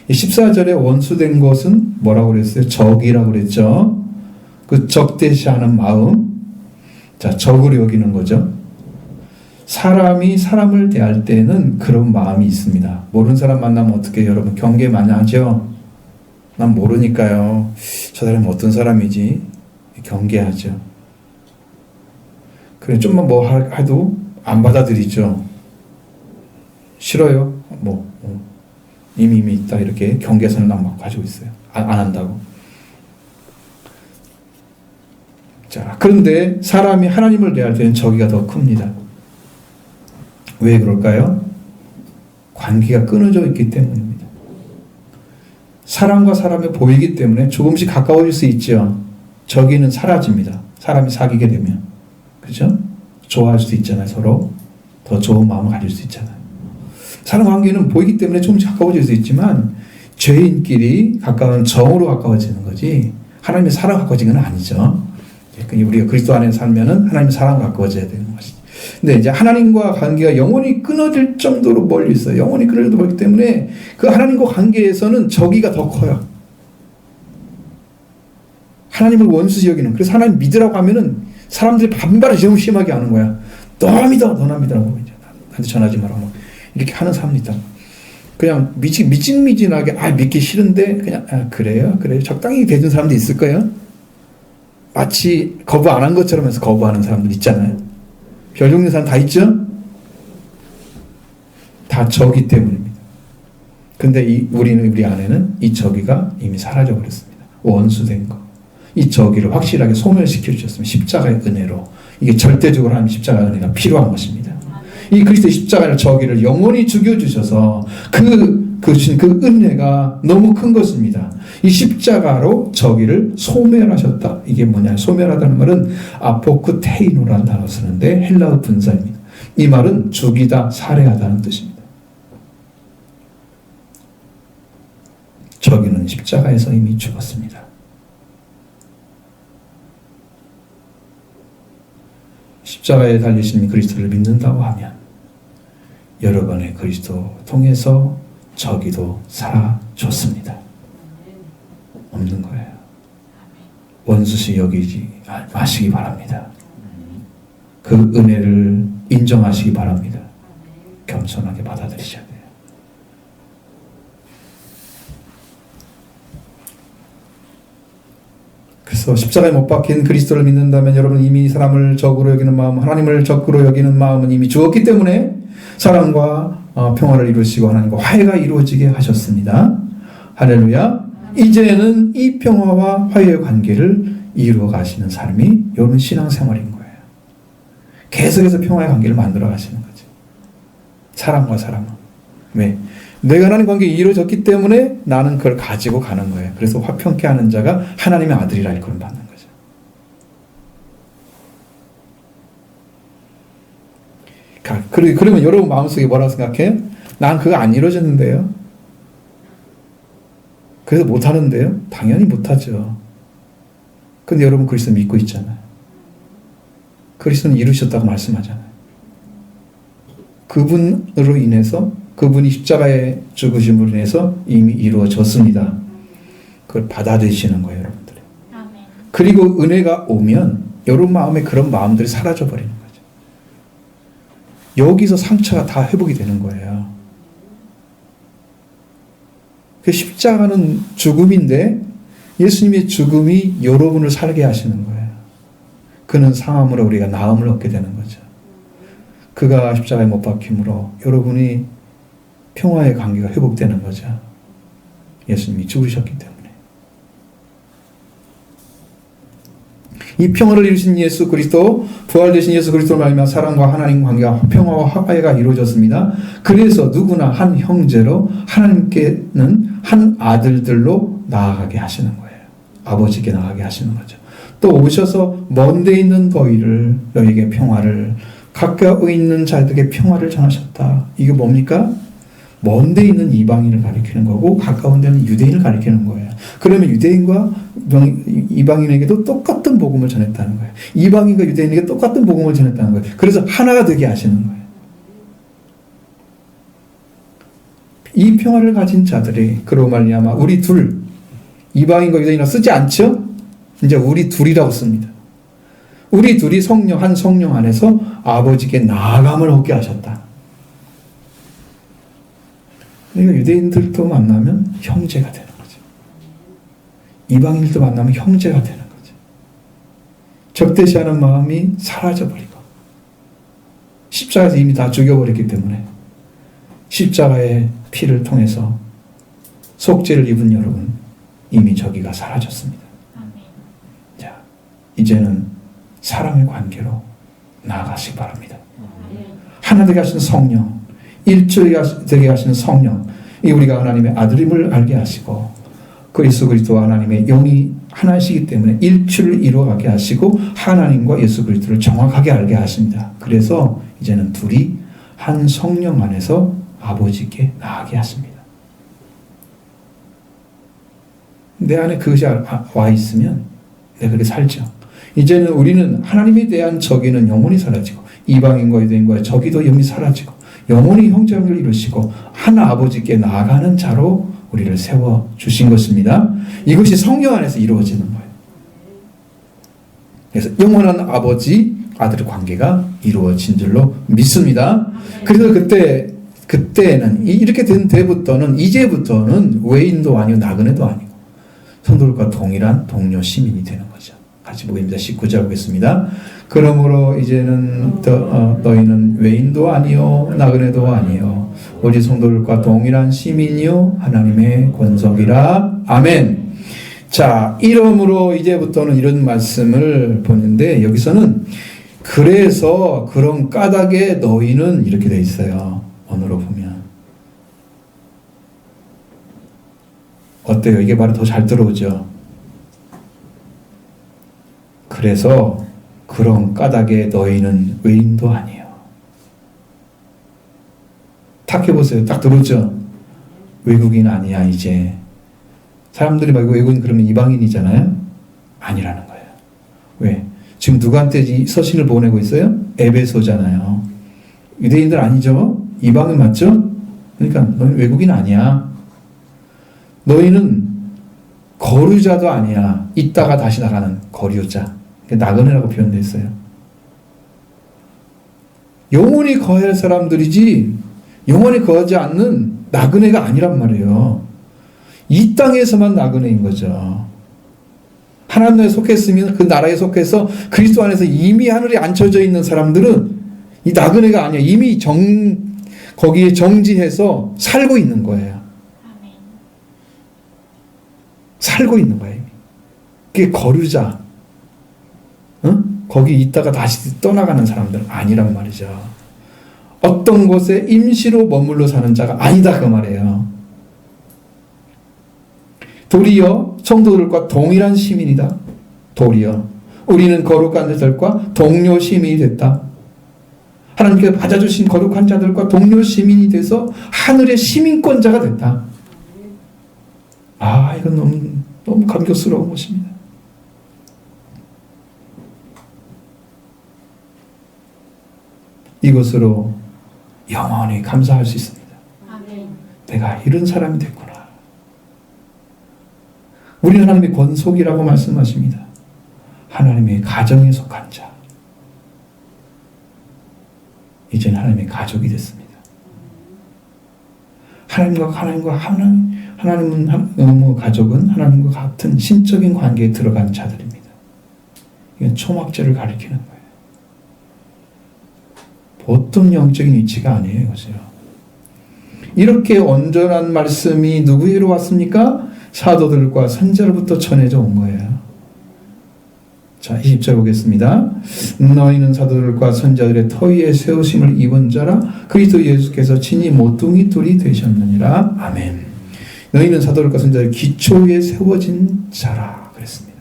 14절에 원수된 것은 뭐라고 그랬어요? 적이라고 그랬죠. 그 적대시하는 마음, 자, 적으로 여기는 거죠. 사람이 사람을 대할 때는 그런 마음이 있습니다. 모르는 사람 만나면 어떻게 여러분 경계 많이 하죠? 난 모르니까요. 저 사람이 어떤 사람이지? 경계하죠. 그래 좀만 뭐 해도 안 받아들이죠. 싫어요. 이미 있다 이렇게 경계선을 막 가지고 있어요. 안 한다고. 자, 그런데 사람이 하나님을 대할 때는 저기가 더 큽니다. 왜 그럴까요? 관계가 끊어져 있기 때문입니다. 사람과 사람이 보이기 때문에 조금씩 가까워질 수 있죠. 저기는 사라집니다. 사람이 사귀게 되면. 그죠? 좋아할 수 있잖아요. 서로. 더 좋은 마음을 가질 수 있잖아요. 사람 관계는 보이기 때문에 조금씩 가까워질 수 있지만 죄인끼리 가까운 정으로 가까워지는 거지 하나님의 사랑 가까워지는 건 아니죠. 우리가 그리스도 안에 살면은 하나님의 사랑 가까워져야 되는 것이죠. 근데 이제 하나님과 관계가 영원히 끊어질 정도로 멀리 있어요. 영원히 끊어질 정도로 멀기 때문에 그 하나님과 관계에서는 저기가 더 커요. 하나님을 원수시 여기는. 그래서 하나님 믿으라고 하면은 사람들이 반발을 너무 심하게 하는 거야. 너 믿어, 너나 믿으라고. 나한테 전하지 말라고. 이렇게 하는 사람이 있다. 그냥 미진미진하게 믿기 싫은데 그냥 그래요. 적당히 대준 사람도 있을 거예요. 마치 거부 안 한 것처럼 해서 거부하는 사람들 있잖아요. 별 종류 사람 다 있죠? 다 저기 때문입니다. 근데 우리 안에는 이 저기가 이미 사라져 버렸습니다. 원수된 거. 이 저기를 확실하게 소멸시켜 주셨습니다. 십자가의 은혜로. 이게 절대적으로 하나님 십자가의 은혜가 필요한 것입니다. 이 그리스도의 십자가의 저기를 영원히 죽여주셔서 주신 그 은혜가 너무 큰 것입니다. 이 십자가로 저기를 소멸하셨다. 이게 뭐냐? 소멸하다는 말은 아포크테이노라는 단어 쓰는데 헬라어 분사입니다. 이 말은 죽이다, 살해하다는 뜻입니다. 저기는 십자가에서 이미 죽었습니다. 십자가에 달리신 그리스도를 믿는다고 하면 여러분의 그리스도 통해서 저기도 사라졌습니다. 없는 거예요. 원수시 여기지 마시기 바랍니다. 그 은혜를 인정하시기 바랍니다. 겸손하게 받아들이셔야 돼요. 그래서 십자가에 못 박힌 그리스도를 믿는다면 여러분 이미 사람을 적으로 여기는 마음, 하나님을 적으로 여기는 마음은 이미 죽었기 때문에 사랑과 평화를 이루시고 하나님과 화해가 이루어지게 하셨습니다. 할렐루야. 이제는 이 평화와 화해의 관계를 이루어 가시는 삶이 여러분 신앙생활인 거예요. 계속해서 평화의 관계를 만들어 가시는 거죠. 사람과 사람은. 왜? 내가 하나님 관계가 이루어졌기 때문에 나는 그걸 가지고 가는 거예요. 그래서 화평케 하는 자가 하나님의 아들이라 일컬음 받는 거죠. 그러면 여러분 마음속에 뭐라고 생각해요? 난 그거 안 이루어졌는데요. 그래서 못하는데요? 당연히 못하죠. 근데 여러분 그리스도 믿고 있잖아요. 그리스도는 이루셨다고 말씀하잖아요. 그분으로 인해서 그분이 십자가에 죽으심으로 인해서 이미 이루어졌습니다. 그걸 받아들이시는 거예요, 여러분들. 그리고 은혜가 오면 여러분 마음에 그런 마음들이 사라져 버리는 거죠. 여기서 상처가 다 회복이 되는 거예요. 그 십자가는 죽음인데 예수님의 죽음이 여러분을 살게 하시는 거예요. 그는 상함으로 우리가 나음을 얻게 되는 거죠. 그가 십자가에 못 박힘으로 여러분이 평화의 관계가 회복되는 거죠. 예수님이 죽으셨기 때문에. 이 평화를 이루신 예수 그리스도, 부활되신 예수 그리스도로 말미암아 사랑과 하나님 관계가 평화와 화해가 이루어졌습니다. 그래서 누구나 한 형제로 하나님께는 한 아들들로 나아가게 하시는 거예요. 아버지께 나아가게 하시는 거죠. 또 오셔서 먼데 있는 너희에게 평화를, 가까이 있는 자들에게 평화를 전하셨다. 이게 뭡니까? 먼데 있는 이방인을 가리키는 거고 가까운 데는 유대인을 가리키는 거예요. 그러면 유대인과 이방인에게도 똑같은 복음을 전했다는 거예요. 이방인과 유대인에게 똑같은 복음을 전했다는 거예요. 그래서 하나가 되게 하시는 거예요. 이 평화를 가진 자들이 그로 말미암아 우리 둘, 이방인과 유대인이라 쓰지 않죠? 이제 우리 둘이라고 씁니다. 우리 둘이 성령, 한 성령 안에서 아버지께 나아감을 얻게 하셨다. 그러니까 유대인들도 만나면 형제가 되는 거죠. 이방인들도 만나면 형제가 되는 거죠. 적대시하는 마음이 사라져버리고 십자가에서 이미 다 죽여버렸기 때문에 십자가의 피를 통해서 속죄를 입은 여러분 이미 저기가 사라졌습니다. 자, 이제는 사랑의 관계로 나아가시기 바랍니다. 하나 되게 하시는 성령, 일주되게 하시는 성령, 이 우리가 하나님의 아들임을 알게 하시고 그리스도 그리스도와 하나님의 영이 하나이시기 때문에 일주를 이루어가게 하시고 하나님과 예수 그리스도를 정확하게 알게 하십니다. 그래서 이제는 둘이 한 성령 안에서 아버지께 나아가게 하십니다. 내 안에 그것이 와 있으면 내가 그렇게 살죠. 이제는 우리는 하나님에 대한 적이는 영원히 사라지고 이방인과 유대인과의 적이도 영원히 사라지고 영원히 형제를 이루시고 한 아버지께 나아가는 자로 우리를 세워주신 것입니다. 이것이 성령 안에서 이루어지는 거예요. 그래서 영원한 아버지 아들의 관계가 이루어진 줄로 믿습니다. 그래서 그때는 이렇게 된 때부터는 이제부터는 외인도 아니고 나그네도 아니고 성도들과 동일한 동료 시민이 되는 거죠. 같이 보입니다. 19절 보겠습니다. 그러므로 이제는 너희는 외인도 아니요 나그네도 아니요 오직 성도들과 동일한 시민이요 하나님의 권속이라. 아멘. 자, 이러므로 이제부터는 이런 말씀을 보는데 여기서는 그래서 그런 까닭에 너희는 이렇게 돼 있어요. 언어로 보면 어때요? 이게 바로 더 잘 들어오죠. 그래서 그런 까닭에 너희는 외인도 아니에요. 딱 해보세요. 딱 들어오죠. 외국인 아니야 이제. 사람들이 막 외국인 그러면 이방인이잖아요. 아니라는 거예요. 왜? 지금 누구한테 이 서신을 보내고 있어요? 에베소잖아요. 유대인들 아니죠? 이방인 맞죠? 그러니까 너희 외국인 아니야. 너희는 거류자도 아니야. 있다가 다시 나가는 거류자. 나그네라고 표현되어 있어요. 영원히 거할 사람들이지 영원히 거하지 않는 나그네가 아니란 말이에요. 이 땅에서만 나그네인 거죠. 하나님 나라에 속했으면 그 나라에 속해서 그리스도 안에서 이미 하늘에 앉혀져 있는 사람들은 이 나그네가 아니야. 이미 거기에 정지해서 살고 있는 거예요. 살고 있는 거예요. 그게 거류자. 거기 있다가 다시 떠나가는 사람들은 아니란 말이죠. 어떤 곳에 임시로 머물러 사는 자가 아니다 그 말이에요. 도리어 성도들과 동일한 시민이다. 도리어 우리는 거룩한 자들과 동료 시민이 됐다. 하나님께서 받아주신 거룩한 자들과 동료 시민이 돼서 하늘의 시민권자가 됐다. 아, 이건 너무 감격스러운 것입니다. 이것으로 영원히 감사할 수 있습니다. 아멘. 내가 이런 사람이 됐구나. 우리 하나님의 권속이라고 말씀하십니다. 하나님의 가정에 속한 자. 이제는 하나님의 가족이 됐습니다. 하나님은 가족은 하나님과 같은 신적인 관계에 들어간 자들입니다. 이건 초막절을 가리키는 거예요. 보통 영적인 위치가 아니에요, 이거죠. 이렇게 온전한 말씀이 누구에게로 왔습니까? 사도들과 선지자로부터 전해져 온 거예요. 자, 20절 보겠습니다. 너희는 사도들과 선지자들의 터위에 세우심을 입은 자라 그리스도 예수께서 친히 모퉁이 돌이 되셨느니라. 아멘. 너희는 사도들과 선지자들의 기초에 세워진 자라 그랬습니다.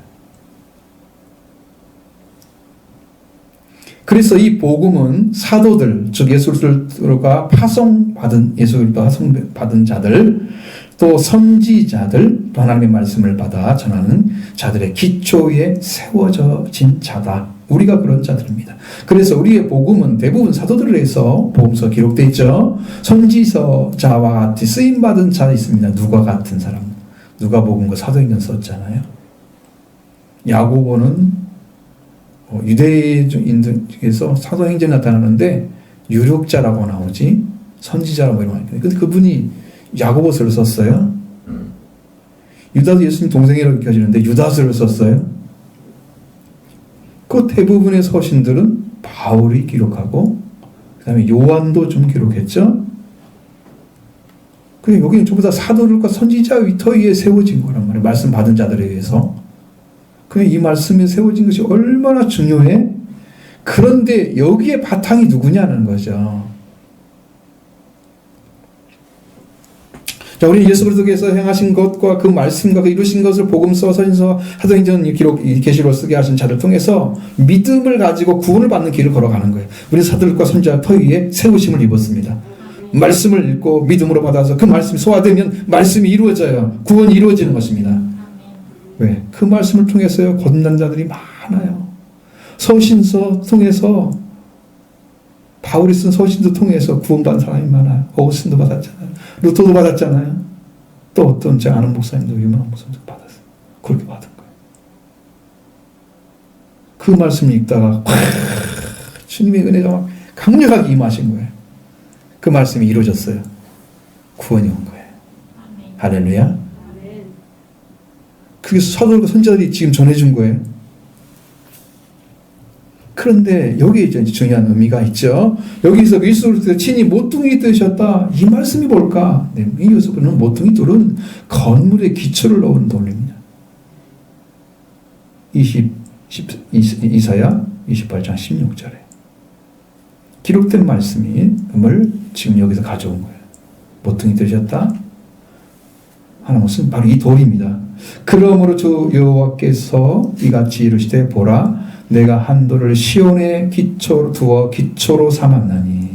그래서 이 복음은 사도들, 즉 예수가 파송받은, 예수가 파송받은 자들, 또 선지자들, 또 하나님의 말씀을 받아 전하는 자들의 기초에 세워진 자다. 우리가 그런 자들입니다. 그래서 우리의 복음은 대부분 사도들에 의해서 복음서 기록되어 있죠. 선지서자와 같이 쓰임받은 자 있습니다. 누가 같은 사람. 누가복음과 사도행전 썼잖아요. 야고보는 유대인들 중에서 사도행전에 나타나는데 유력자라고 나오지 선지자라고 이러면 근데 그분이 야고보서를 썼어요. 유다도 예수님 동생이라고 여겨지는데 유다서를 썼어요. 그 대부분의 서신들은 바울이 기록하고 그 다음에 요한도 좀 기록했죠. 그리고 여기는 전부 다 사도들과 선지자 위터 위에 세워진 거란 말이에요. 말씀 받은 자들에 의해서. 이 말씀에 세워진 것이 얼마나 중요해? 그런데 여기에 바탕이 누구냐는 거죠. 자, 우리 예수 그리스도께서 행하신 것과 그 말씀과 그 이루신 것을 복음서, 서신서, 사도행전 기록, 계시로 쓰게 하신 자를 통해서 믿음을 가지고 구원을 받는 길을 걸어가는 거예요. 우리 사도들과 선지자 터 위에 세우심을 입었습니다. 말씀을 읽고 믿음으로 받아서 그 말씀이 소화되면 말씀이 이루어져요. 구원이 이루어지는 것입니다. 왜? 그 말씀을 통해서요, 거듭난 자들이 많아요. 서신서 통해서, 바울이 쓴 서신도 통해서 구원받은 사람이 많아요. 어거스틴도 받았잖아요. 루터도 받았잖아요. 또 어떤 제 아는 목사님도, 유명한 목사님도 받았어요. 그렇게 받은 거예요. 그 말씀을 읽다가, 주님의 은혜가 막 강력하게 임하신 거예요. 그 말씀이 이루어졌어요. 구원이 온 거예요. 할렐루야. 그게 사도들과 선지자들이 지금 전해준 거예요. 그런데 여기에 이제 중요한 의미가 있죠. 여기서 그리스도께서 친히 모퉁이 되셨다. 이 말씀이 뭘까? 네, 여기서는 모퉁이 돌은 건물의 기초를 놓은 돌입니다. 이사야 28장 16절에 기록된 말씀을 지금 여기서 가져온 거예요. 모퉁이 되셨다. 하는 것은 바로 이 돌입니다. 그러므로 주 여호와께서 이같이 이르시되 보라 내가 한 돌을 시온의 기초로 두어 기초로 삼았나니.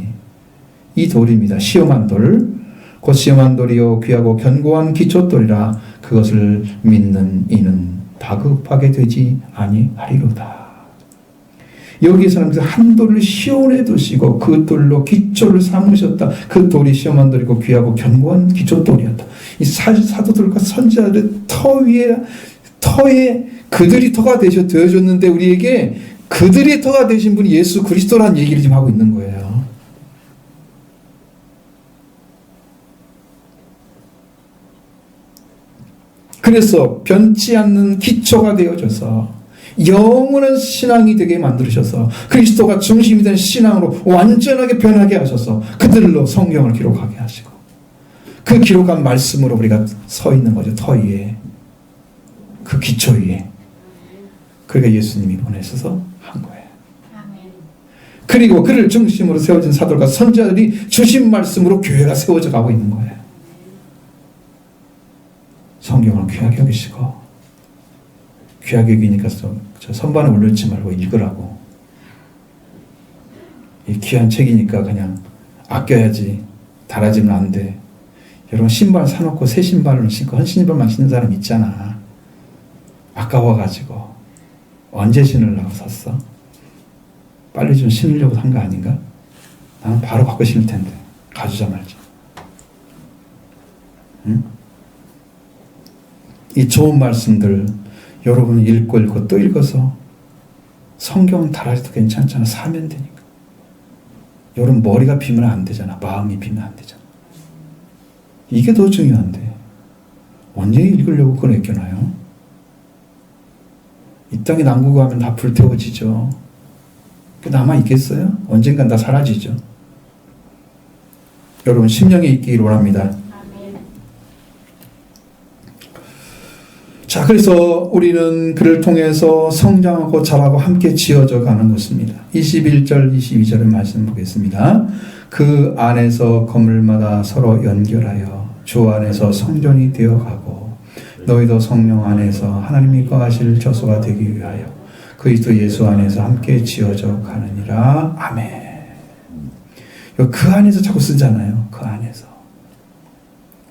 이 돌입니다. 시험한 돌, 곧 시험한 돌이요 귀하고 견고한 기초돌이라 그것을 믿는 이는 다급하게 되지 아니하리로다. 여기서는 한 돌을 시온에 두시고 그 돌로 기초를 삼으셨다. 그 돌이 시험한 돌이고 귀하고 견고한 기초돌이었다. 이 사도들과 선지자들의 터에 그들이 터가 되어줬는데 우리에게 그들의 터가 되신 분이 예수 그리스도라는 얘기를 지금 하고 있는 거예요. 그래서 변치 않는 기초가 되어줘서 영원한 신앙이 되게 만들으셔서 그리스도가 중심이 된 신앙으로 완전하게 변하게 하셔서 그들로 성경을 기록하게 하시고 그 기록한 말씀으로 우리가 서 있는 거죠. 터 위에, 그 기초 위에. 그러니까 예수님이 보내셔서 한 거예요. 그리고 그를 중심으로 세워진 사도들과 선지자들이 주신 말씀으로 교회가 세워져 가고 있는 거예요. 성경을 귀하게 여기시고 귀하게 여기니까 저 선반에 올려놓지 말고 읽으라고. 이 귀한 책이니까 그냥 아껴야지. 달아지면 안 돼. 여러분 신발 사놓고 새 신발을 신고 한 신발만 신는 사람 있잖아. 아까워가지고 언제 신으려고 샀어? 빨리 좀 신으려고 산 거 아닌가? 나는 바로 바꿔 신을 텐데 가주자 말자. 응? 이 좋은 말씀들 여러분 읽고 또 읽어서 성경은 달아져도 괜찮잖아. 사면 되니까. 여러분 머리가 비면 안 되잖아. 마음이 비면 안 되잖아. 이게 더 중요한데 언제 읽으려고 그걸 아껴놔요? 이 땅에 남구가 하면 다 불태워지죠. 남아있겠어요? 언젠간 다 사라지죠. 여러분 심령에 있기를 원합니다. 자, 그래서 우리는 그를 통해서 성장하고 자라고 함께 지어져 가는 것입니다. 21절 22절의 말씀 보겠습니다. 그 안에서 건물마다 서로 연결하여 주 안에서 성전이 되어가고 너희도 성령 안에서 하나님이 거하실 처소가 되기 위하여 그리스도 예수 안에서 함께 지어져 가느니라. 아멘. 그 안에서 자꾸 쓰잖아요. 그 안에서.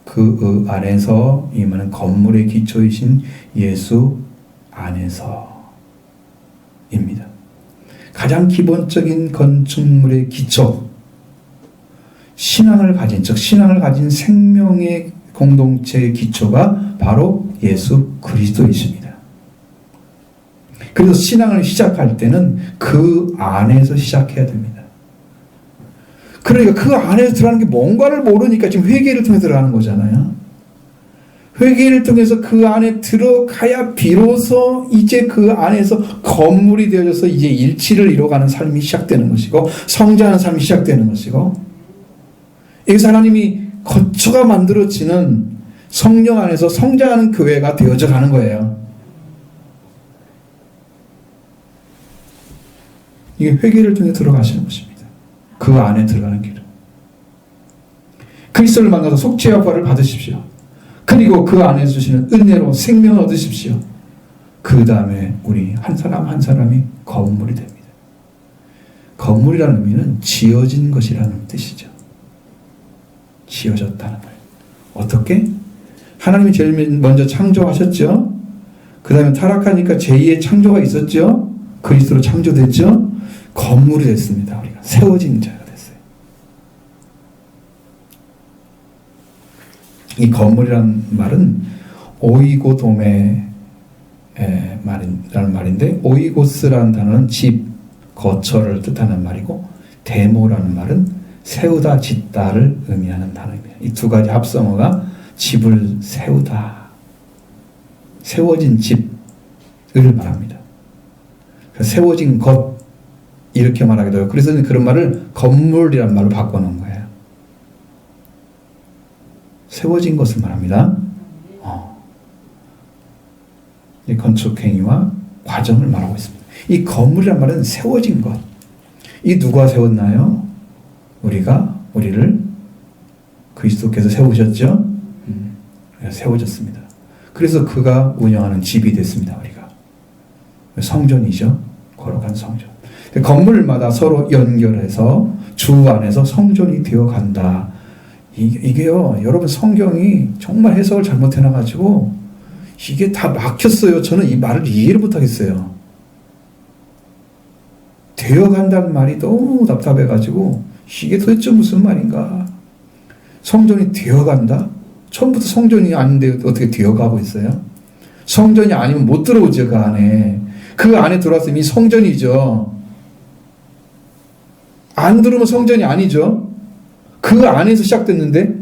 그 안에서 이 말은 건물의 기초이신 예수 안에서입니다. 가장 기본적인 건축물의 기초, 신앙을 가진 생명의 공동체의 기초가 바로 예수 그리스도이십니다. 그래서 신앙을 시작할 때는 그 안에서 시작해야 됩니다. 그러니까 그 안에서 들어가는 게 뭔가를 모르니까 지금 회개를 통해서 들어가는 거잖아요. 회개를 통해서 그 안에 들어가야 비로소 이제 그 안에서 건물이 되어져서 이제 일치를 이뤄가는 삶이 시작되는 것이고 성장하는 삶이 시작되는 것이고 여기서 하나님이 거처가 만들어지는 성령 안에서 성장하는 교회가 되어져 가는 거예요. 이게 회개를 통해 들어가시는 것입니다. 그 안에 들어가는 길은. 그리스도를 만나서 속죄와 부활을 받으십시오. 그리고 그 안에서 주시는 은혜로 생명을 얻으십시오. 그 다음에 우리 한 사람 한 사람이 건물이 됩니다. 건물이라는 의미는 지어진 것이라는 뜻이죠. 지어졌다는 거예요. 어떻게? 하나님이 제일 먼저 창조하셨죠. 그 다음에 타락하니까 제2의 창조가 있었죠. 그리스도로 창조됐죠. 건물이 됐습니다. 우리가 세워진 자가 됐어요. 이 건물이라는 말은 오이고도메 라는 말인데 오이고스라는 단어는 집, 거처를 뜻하는 말이고 데모라는 말은 세우다, 짓다를 의미하는 단어입니다. 이 두 가지 합성어가 집을 세우다, 세워진 집을 말합니다. 세워진 것 이렇게 말하기도 해요. 그래서 그런 말을 건물이라는 말로 바꿔놓은 거예요. 세워진 것을 말합니다. 이 건축행위와 과정을 말하고 있습니다. 이 건물이라는 말은 세워진 것. 이 누가 세웠나요? 우리를 그리스도께서 세우셨죠? 세워졌습니다. 그래서 그가 운영하는 집이 됐습니다. 우리가 성전이죠. 거룩한 성전. 건물마다 서로 연결해서 주 안에서 성전이 되어간다. 이게요, 여러분 성경이 정말 해석을 잘못해놔가지고 이게 다 막혔어요. 저는 이 말을 이해를 못하겠어요. 되어간다는 말이 너무 답답해가지고 이게 도대체 무슨 말인가? 성전이 되어간다? 처음부터 성전이 아닌데 어떻게 되어가고 있어요? 성전이 아니면 못 들어오죠. 그 안에. 그 안에 들어왔으면 이 성전이죠. 안 들어오면 성전이 아니죠. 그 안에서 시작됐는데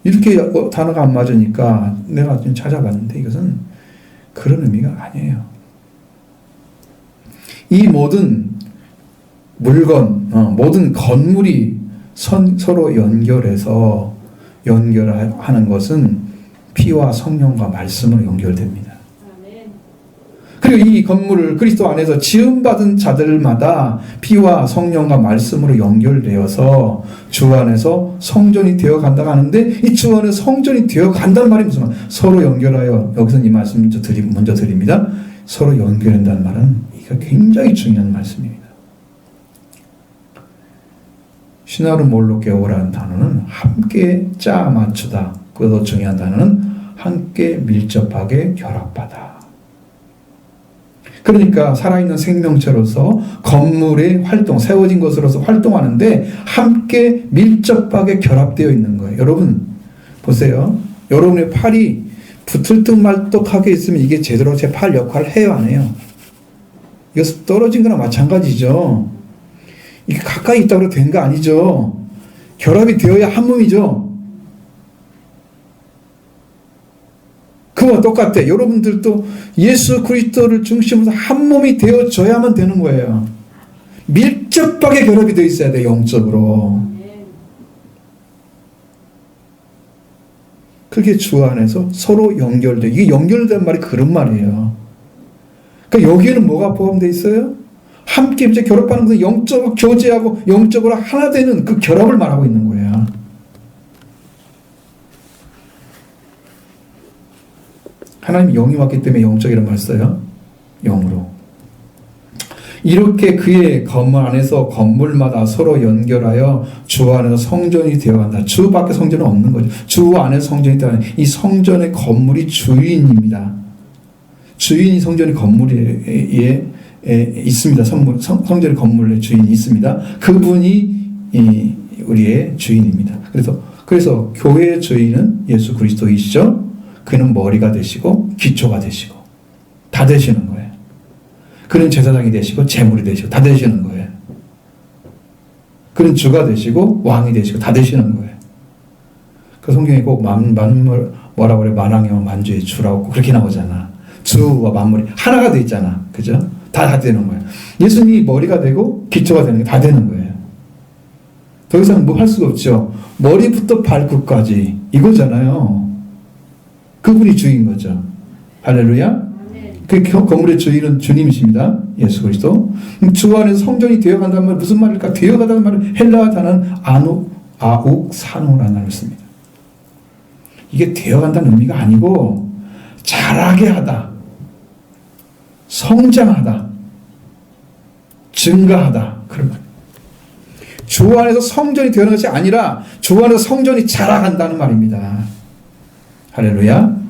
이렇게 단어가 안 맞으니까 내가 좀 찾아봤는데 이것은 그런 의미가 아니에요. 이 모든 물건, 모든 건물이 서로 연결하는 것은 피와 성령과 말씀으로 연결됩니다. 그리고 이 건물을 그리스도 안에서 지음받은 자들마다 피와 성령과 말씀으로 연결되어서 주 안에서 성전이 되어간다고 하는데 이 주 안에서 성전이 되어간다는 말이 무슨 말? 서로 연결하여, 여기서는 이 말씀 먼저 드립니다. 서로 연결한다는 말은 이게 굉장히 중요한 말씀입니다. 시나르 몰로게오라는 단어는 함께 짜 맞추다. 그것도 중요한 단어는 함께 밀접하게 결합하다. 그러니까 살아있는 생명체로서 건물의 활동, 세워진 것으로서 활동하는데 함께 밀접하게 결합되어 있는 거예요. 여러분 보세요. 여러분의 팔이 붙을 듯 말 듯하게 있으면 이게 제대로 제 팔 역할을 해요, 안 해요? 이것은 떨어진 거나 마찬가지죠. 이게 가까이 있다고 된 거 아니죠. 결합이 되어야 한 몸이죠. 그와 똑같아. 여러분들도 예수 그리스도를 중심으로 한 몸이 되어져야만 되는 거예요. 밀접하게 결합이 되어 있어야 돼요. 영적으로. 그게 주 안에서 서로 연결돼. 이게 연결된 말이 그런 말이에요. 그러니까 여기에는 뭐가 포함되어 있어요? 함께 이제 결합하는 것은 영적으로 교제하고 영적으로 하나 되는 그 결합을 말하고 있는 거예요. 하나님 영이 왔기 때문에 영적이라는 말을 써요. 영으로. 이렇게 그의 건물 안에서 건물마다 서로 연결하여 주 안에서 성전이 되어간다. 주 밖에 성전은 없는 거죠. 주 안에서 성전이 되어간다. 이 성전의 건물이 주인입니다. 주인이 성전의 건물에 있습니다. 성전의 건물의 주인이 있습니다. 그분이 우리의 주인입니다. 그래서 교회의 주인은 예수 그리스도이시죠. 그는 머리가 되시고 기초가 되시고 다 되시는 거예요. 그는 제사장이 되시고 제물이 되시고 다 되시는 거예요. 그는 주가 되시고 왕이 되시고 다 되시는 거예요. 그 성경에 꼭 만물 뭐라고 그래? 만왕의 만주의 주라고 그렇게 나오잖아. 주와 만물이 하나가 돼 있잖아. 그죠? 다 되는 거예요. 예수님이 머리가 되고 기초가 되는 게 다 되는 거예요. 더 이상 뭐 할 수가 없죠. 머리부터 발끝까지 이거잖아요. 그분이 주인 거죠. 할렐루야. 그 건물의 주인은 주님이십니다. 예수 그리스도. 주 안에서 성전이 되어간다는 말은 무슨 말일까? 되어가다는 말은 헬라어 단어는 아욱사노라는 단어를 씁니다. 이게 되어간다는 의미가 아니고 자라게 하다, 성장하다, 증가하다 그런 말. 주 안에서 성전이 되는 것이 아니라 주 안에서 성전이 자라간다는 말입니다. 할렐루야.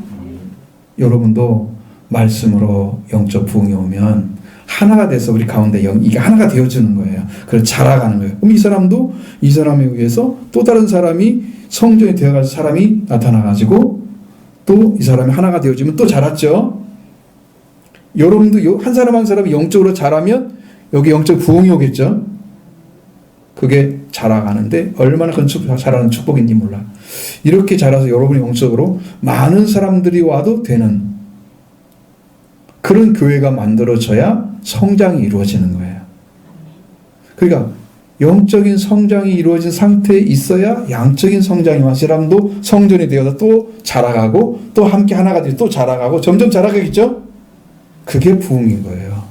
여러분도 말씀으로 영적 부흥이 오면 하나가 돼서 우리 가운데 이게 하나가 되어주는 거예요. 그래서 자라가는 거예요. 그럼 이 사람도 이 사람에 의해서 또 다른 사람이 성전이 되어가서 사람이 나타나가지고 또 이 사람이 하나가 되어지면 또 자랐죠. 여러분도 한 사람 한 사람이 영적으로 자라면 여기 영적 부흥이 오겠죠. 그게 자라가는데 얼마나 큰 자라는 축복인지 몰라. 이렇게 자라서 여러분이 영적으로 많은 사람들이 와도 되는 그런 교회가 만들어져야 성장이 이루어지는 거예요. 그러니까 영적인 성장이 이루어진 상태에 있어야 양적인 성장이 와 사람도 성전이 되어서 또 자라가고 또 함께 하나가 되어 또 자라가고 점점 자라가겠죠? 그게 부흥인 거예요.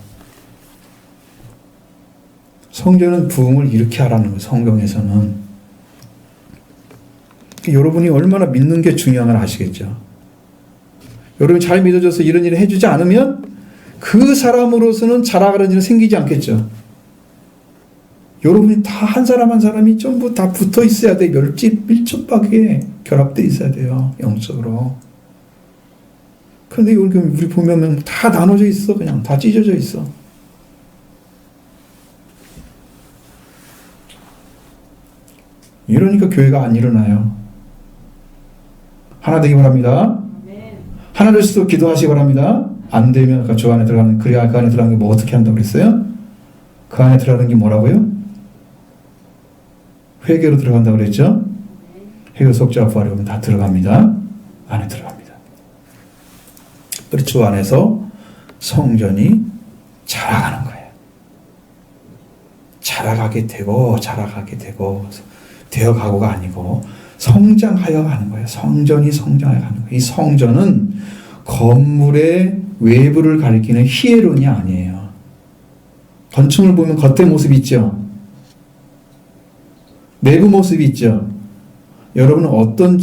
성전은 부흥을 이렇게 하라는 거예요. 성경에서는. 여러분이 얼마나 믿는 게 중요한 걸 아시겠죠? 여러분이 잘 믿어줘서 이런 일을 해주지 않으면 그 사람으로서는 자라가는 일은 생기지 않겠죠. 여러분이 다 한 사람 한 사람이 전부 다 붙어 있어야 돼. 밀접하게 결합되어 있어야 돼요. 영적으로. 그런데 우리 보면 다 나눠져 있어. 그냥 다 찢어져 있어. 이러니까 교회가 안 일어나요. 하나 되기 바랍니다. 하나 될 수도 기도하시기 바랍니다. 안 되면 그 안에 들어가는 그 안에 들어가는 게 뭐 어떻게 한다고 그랬어요? 그 안에 들어가는 게 뭐라고요? 회개로 들어간다고 그랬죠? 회개 속죄와 부활이 오면 다 들어갑니다. 안에 들어갑니다. 우리 주 안에서 성전이 자라가는 거예요. 자라가게 되고 되어가고가 아니고 성장하여 가는 거예요. 성전이 성장하여 가는 거예요. 이 성전은 건물의 외부를 가리키는 히에론이 아니에요. 건축물 보면 겉의 모습이 있죠. 내부 모습이 있죠. 여러분은 어떤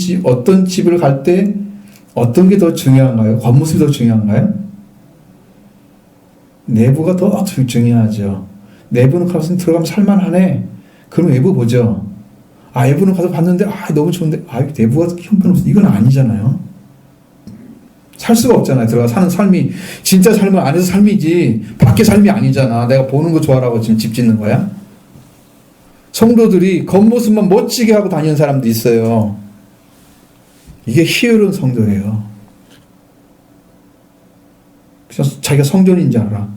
집을 갈 때 어떤 게 더 중요한가요? 겉모습이 더 중요한가요? 내부가 더 중요하죠. 내부는 가서 들어가면 살만하네. 그럼 외부 보죠. 외부는 가서 봤는데 너무 좋은데 내부가 형편없어. 이건 아니잖아요. 살 수가 없잖아요. 들어가 사는 삶이 진짜 삶은 안에서 삶이지 밖의 삶이 아니잖아. 내가 보는 거 좋아라고 지금 집 짓는 거야? 성도들이 겉모습만 멋지게 하고 다니는 사람도 있어요. 이게 히에론 성도예요. 그래서 자기가 성전인 줄 알아.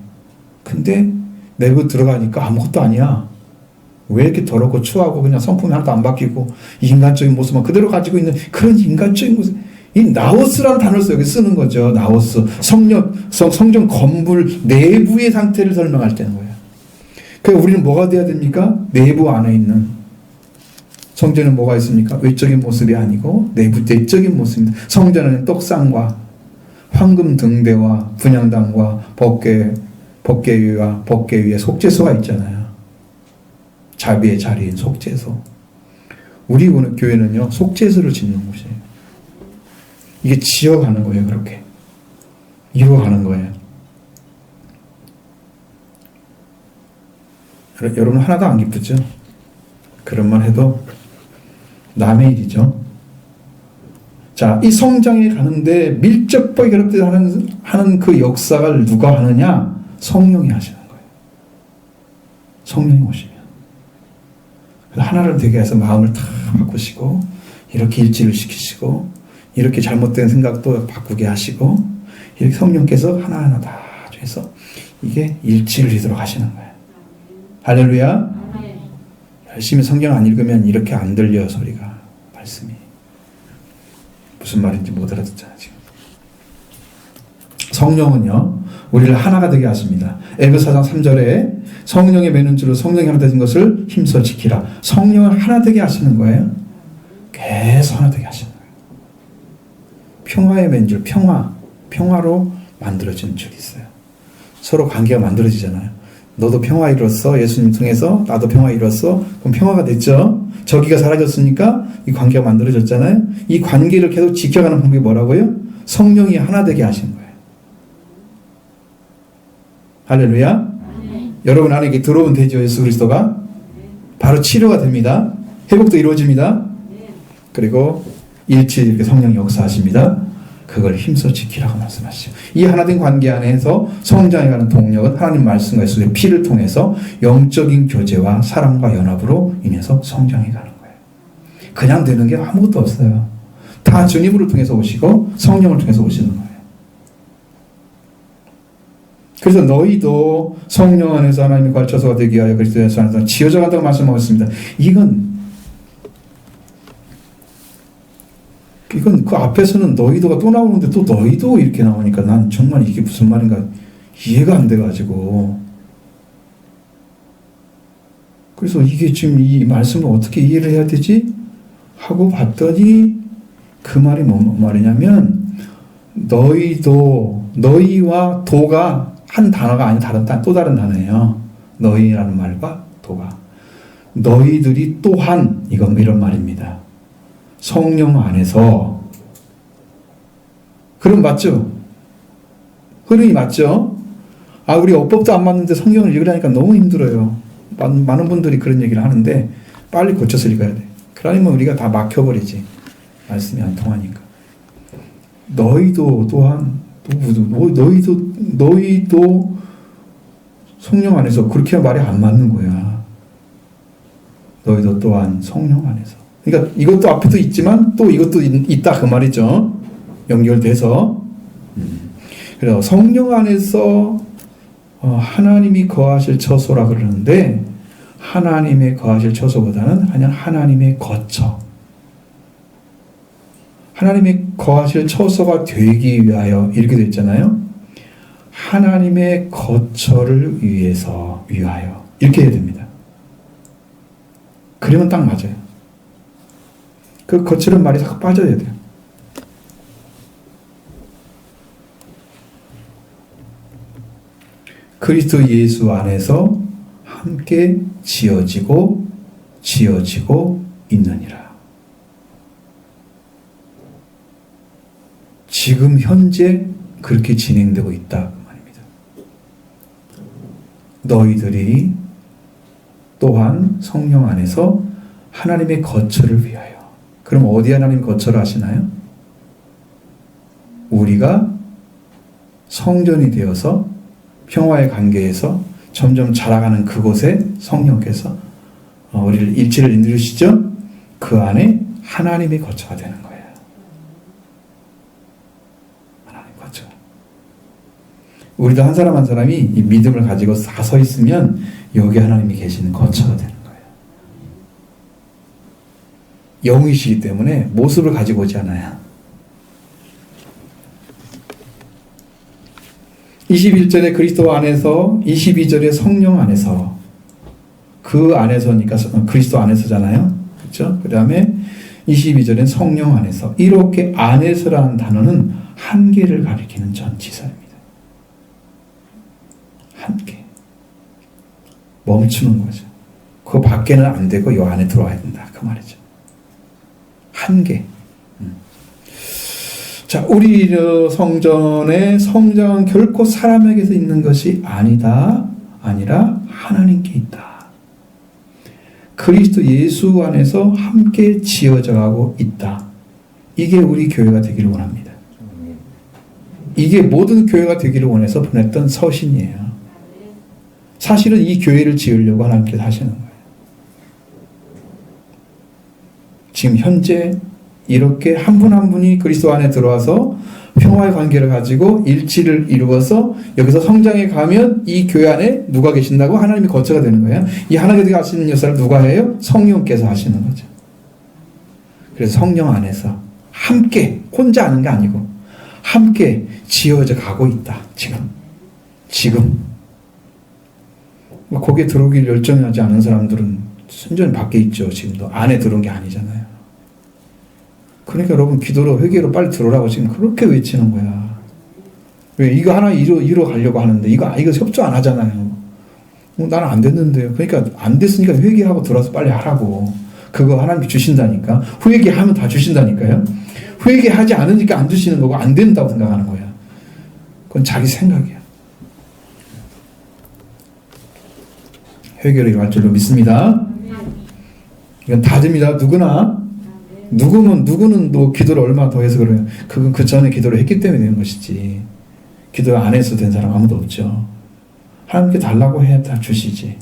근데 내부 들어가니까 아무것도 아니야. 왜 이렇게 더럽고 추하고 그냥 성품이 하나도 안 바뀌고 인간적인 모습만 그대로 가지고 있는 그런 인간적인 모습. 이 나오스라는 단어를 여기 쓰는 거죠. 나오스. 성전 건물 내부의 상태를 설명할 때는 거예요. 그러니까 우리는 뭐가 돼야 됩니까? 내부 안에 있는. 성전은 뭐가 있습니까? 외적인 모습이 아니고 내적인 모습입니다. 성전은 떡상과 황금 등대와 분향단과 법궤위와 법궤위에 속죄소가 있잖아요. 자비의 자리인 속죄소. 우리 교회는요, 속죄소를 짓는 곳이에요. 이게 지어가는 거예요, 그렇게. 이루어가는 거예요. 여러분 하나도 안 기쁘죠? 그런 말 해도 남의 일이죠. 자, 이 성장에 가는데 밀접하게 그렇게 하는 그 역사를 누가 하느냐? 성령이 하시는 거예요. 성령이 오시면. 하나를 되게 해서 마음을 다 바꾸시고, 이렇게 일치를 시키시고, 이렇게 잘못된 생각도 바꾸게 하시고, 이렇게 성령께서 하나하나 다 해서 이게 일치를 이루도록 하시는 거예요. 할렐루야. 열심히 성경 안 읽으면 이렇게 안 들려요, 소리가. 말씀이. 무슨 말인지 못 알아듣잖아, 지금. 성령은요, 우리를 하나가 되게 하십니다. 에베소 4장 3절에 성령의 매는 줄로 성령이 하나 되신 것을 힘써 지키라. 성령을 하나 되게 하시는 거예요. 계속 하나 되게 하시는 거예요. 평화의 맨 줄, 평화로 만들어지는 줄이 있어요. 서로 관계가 만들어지잖아요. 너도 평화 이뤘어. 예수님 통해서 나도 평화 이뤘어. 그럼 평화가 됐죠. 저기가 사라졌으니까 이 관계가 만들어졌잖아요. 이 관계를 계속 지켜가는 방법이 뭐라고요? 성령이 하나 되게 하신 거예요. 할렐루야. 여러분 안에 들어오면 되죠. 예수 그리스도가. 바로 치료가 됩니다. 회복도 이루어집니다. 그리고 일치에 이렇게 성령이 역사하십니다. 그걸 힘써 지키라고 말씀하시죠. 이 하나된 관계 안에서 성장해가는 동력은 하나님 말씀과 예수의 피를 통해서 영적인 교제와 사랑과 연합으로 인해서 성장해가는 거예요. 그냥 되는 게 아무것도 없어요. 다 주님을 통해서 오시고 성령을 통해서 오시는 거예요. 그래서 너희도 성령 안에서 하나님의 관처소가 되기 위하여 그리스도 예수 안에서 지어져 간다고 말씀하고 있습니다. 이건 그 앞에서는 너희도가 또 나오는데 또 너희도 이렇게 나오니까 난 정말 이게 무슨 말인가 이해가 안 돼가지고, 그래서 이게 지금 이 말씀을 어떻게 이해를 해야 되지? 하고 봤더니 그 말이 뭔 말이냐면, 너희와 도가 한 단어가 아닌 또 다른 단어예요. 너희라는 말과 도가. 너희들이 또한 이런 말입니다. 성령 안에서. 그럼 맞죠? 흐름이 맞죠? 우리 어법도 안 맞는데 성경을 읽으려니까 너무 힘들어요. 많은 분들이 그런 얘기를 하는데 빨리 고쳐서 읽어야 돼. 그러면 우리가 다 막혀버리지. 말씀이 안 통하니까. 너희도 또한 너희도 성령 안에서. 그렇게 말이 안 맞는 거야. 너희도 또한 성령 안에서. 그러니까 이것도 앞에도 있지만 또 이것도 있다 그 말이죠. 연결돼서. 그래서 성령 안에서 하나님이 거하실 처소라 그러는데, 하나님의 거하실 처소보다는 그냥 하나님의 거처. 하나님의 거하실 처소가 되기 위하여 이렇게 되어 있잖아요. 하나님의 거처를 위하여 이렇게 해야 됩니다. 그러면 딱 맞아요. 그 거칠은 말이 싹 빠져야 돼요. 그리스도 예수 안에서 함께 지어지고 있느니라. 지금 현재 그렇게 진행되고 있다 그 말입니다. 너희들이 또한 성령 안에서 하나님의 거처를 위하여. 그럼 어디 하나님 거처를 하시나요? 우리가 성전이 되어서 평화의 관계에서 점점 자라가는 그곳에 성령께서 우리를 일치를 이루시죠. 그 안에 하나님의 거처가 되는 거예요. 하나님 거처. 우리도 한 사람 한 사람이 이 믿음을 가지고 다 서 있으면 여기 하나님이 계시는 거처가 되는 거예요. 영이시기 때문에 모습을 가지고 오지 않아요. 21절에 그리스도 안에서, 22절에 성령 안에서, 그 안에서니까 그리스도 안에서잖아요. 그렇죠? 그 다음에 22절엔 성령 안에서. 이렇게 안에서라는 단어는 한계를 가리키는 전치사입니다. 한계. 멈추는 거죠. 그 밖에는 안 되고 요 안에 들어와야 된다. 그 말이죠. 한계. 자, 우리 성전의 성장은 결코 사람에게서 있는 것이 아니다. 아니라 하나님께 있다. 그리스도 예수 안에서 함께 지어져 가고 있다. 이게 우리 교회가 되기를 원합니다. 이게 모든 교회가 되기를 원해서 보냈던 서신이에요. 사실은 이 교회를 지으려고 하나님께서 하시는 거예요. 지금 현재 이렇게 한 분 한 분이 그리스도 안에 들어와서 평화의 관계를 가지고 일치를 이루어서 여기서 성장해 가면 이 교회 안에 누가 계신다고? 하나님이 거처가 되는 거예요. 이 하나님께 하시는 역사를 누가 해요? 성령께서 하시는 거죠. 그래서 성령 안에서 함께, 혼자 하는 게 아니고 함께 지어져 가고 있다. 지금 거기에 들어오길 열정하지 않은 사람들은 순전히 밖에 있죠. 지금도 안에 들어온 게 아니잖아요. 그러니까 여러분 기도로 회개로 빨리 들어오라고 지금 그렇게 외치는 거야. 왜 이거 하나 이루어 가려고 하는데 이거 협조 안 하잖아요. 나는 안 됐는데요. 그러니까 안 됐으니까 회개하고 들어와서 빨리 하라고. 그거 하나님이 주신다니까. 회개하면 다 주신다니까요. 회개하지 않으니까 안 주시는 거고 안 된다고 생각하는 거야. 그건 자기 생각이야. 회개를 이루어갈 줄로 믿습니다. 이건 다집니다. 누구는 또 기도를 얼마나 더 해서 그래요. 그건 그 전에 기도를 했기 때문에 된 것이지. 기도 안 해서 된 사람 아무도 없죠. 하나님께 달라고 해야 다 주시지.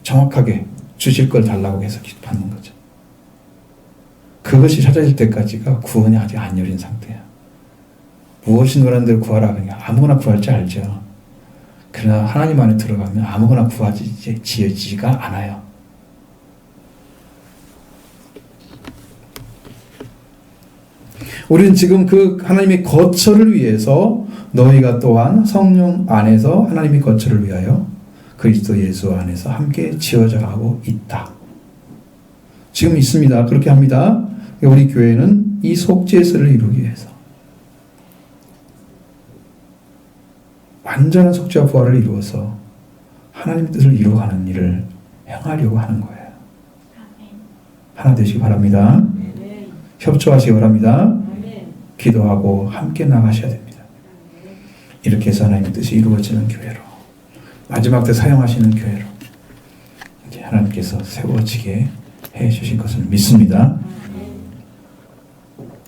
정확하게 주실 걸 달라고 해서 받는 거죠. 그것이 찾아질 때까지가 구원이 아직 안 열린 상태야. 무엇이 원하는 대로 구하라. 그러니까 아무거나 구할 줄 알죠. 그러나 하나님 안에 들어가면 아무거나 지어지지가 않아요. 우리는 지금 그 하나님의 거처를 위해서 너희가 또한 성령 안에서 하나님의 거처를 위하여 그리스도 예수 안에서 함께 지어져 가고 있다. 지금 있습니다. 그렇게 합니다. 우리 교회는 이 속죄서를 이루기 위해서 완전한 속죄와 부활을 이루어서 하나님 뜻을 이루어가는 일을 행하려고 하는 거예요. 하나 되시기 바랍니다. 협조하시기 바랍니다. 기도하고 함께 나가셔야 됩니다. 이렇게 해서 하나님의 뜻이 이루어지는 교회로, 마지막 때 사용하시는 교회로 이렇게 하나님께서 세워지게 해 주실 것을 믿습니다.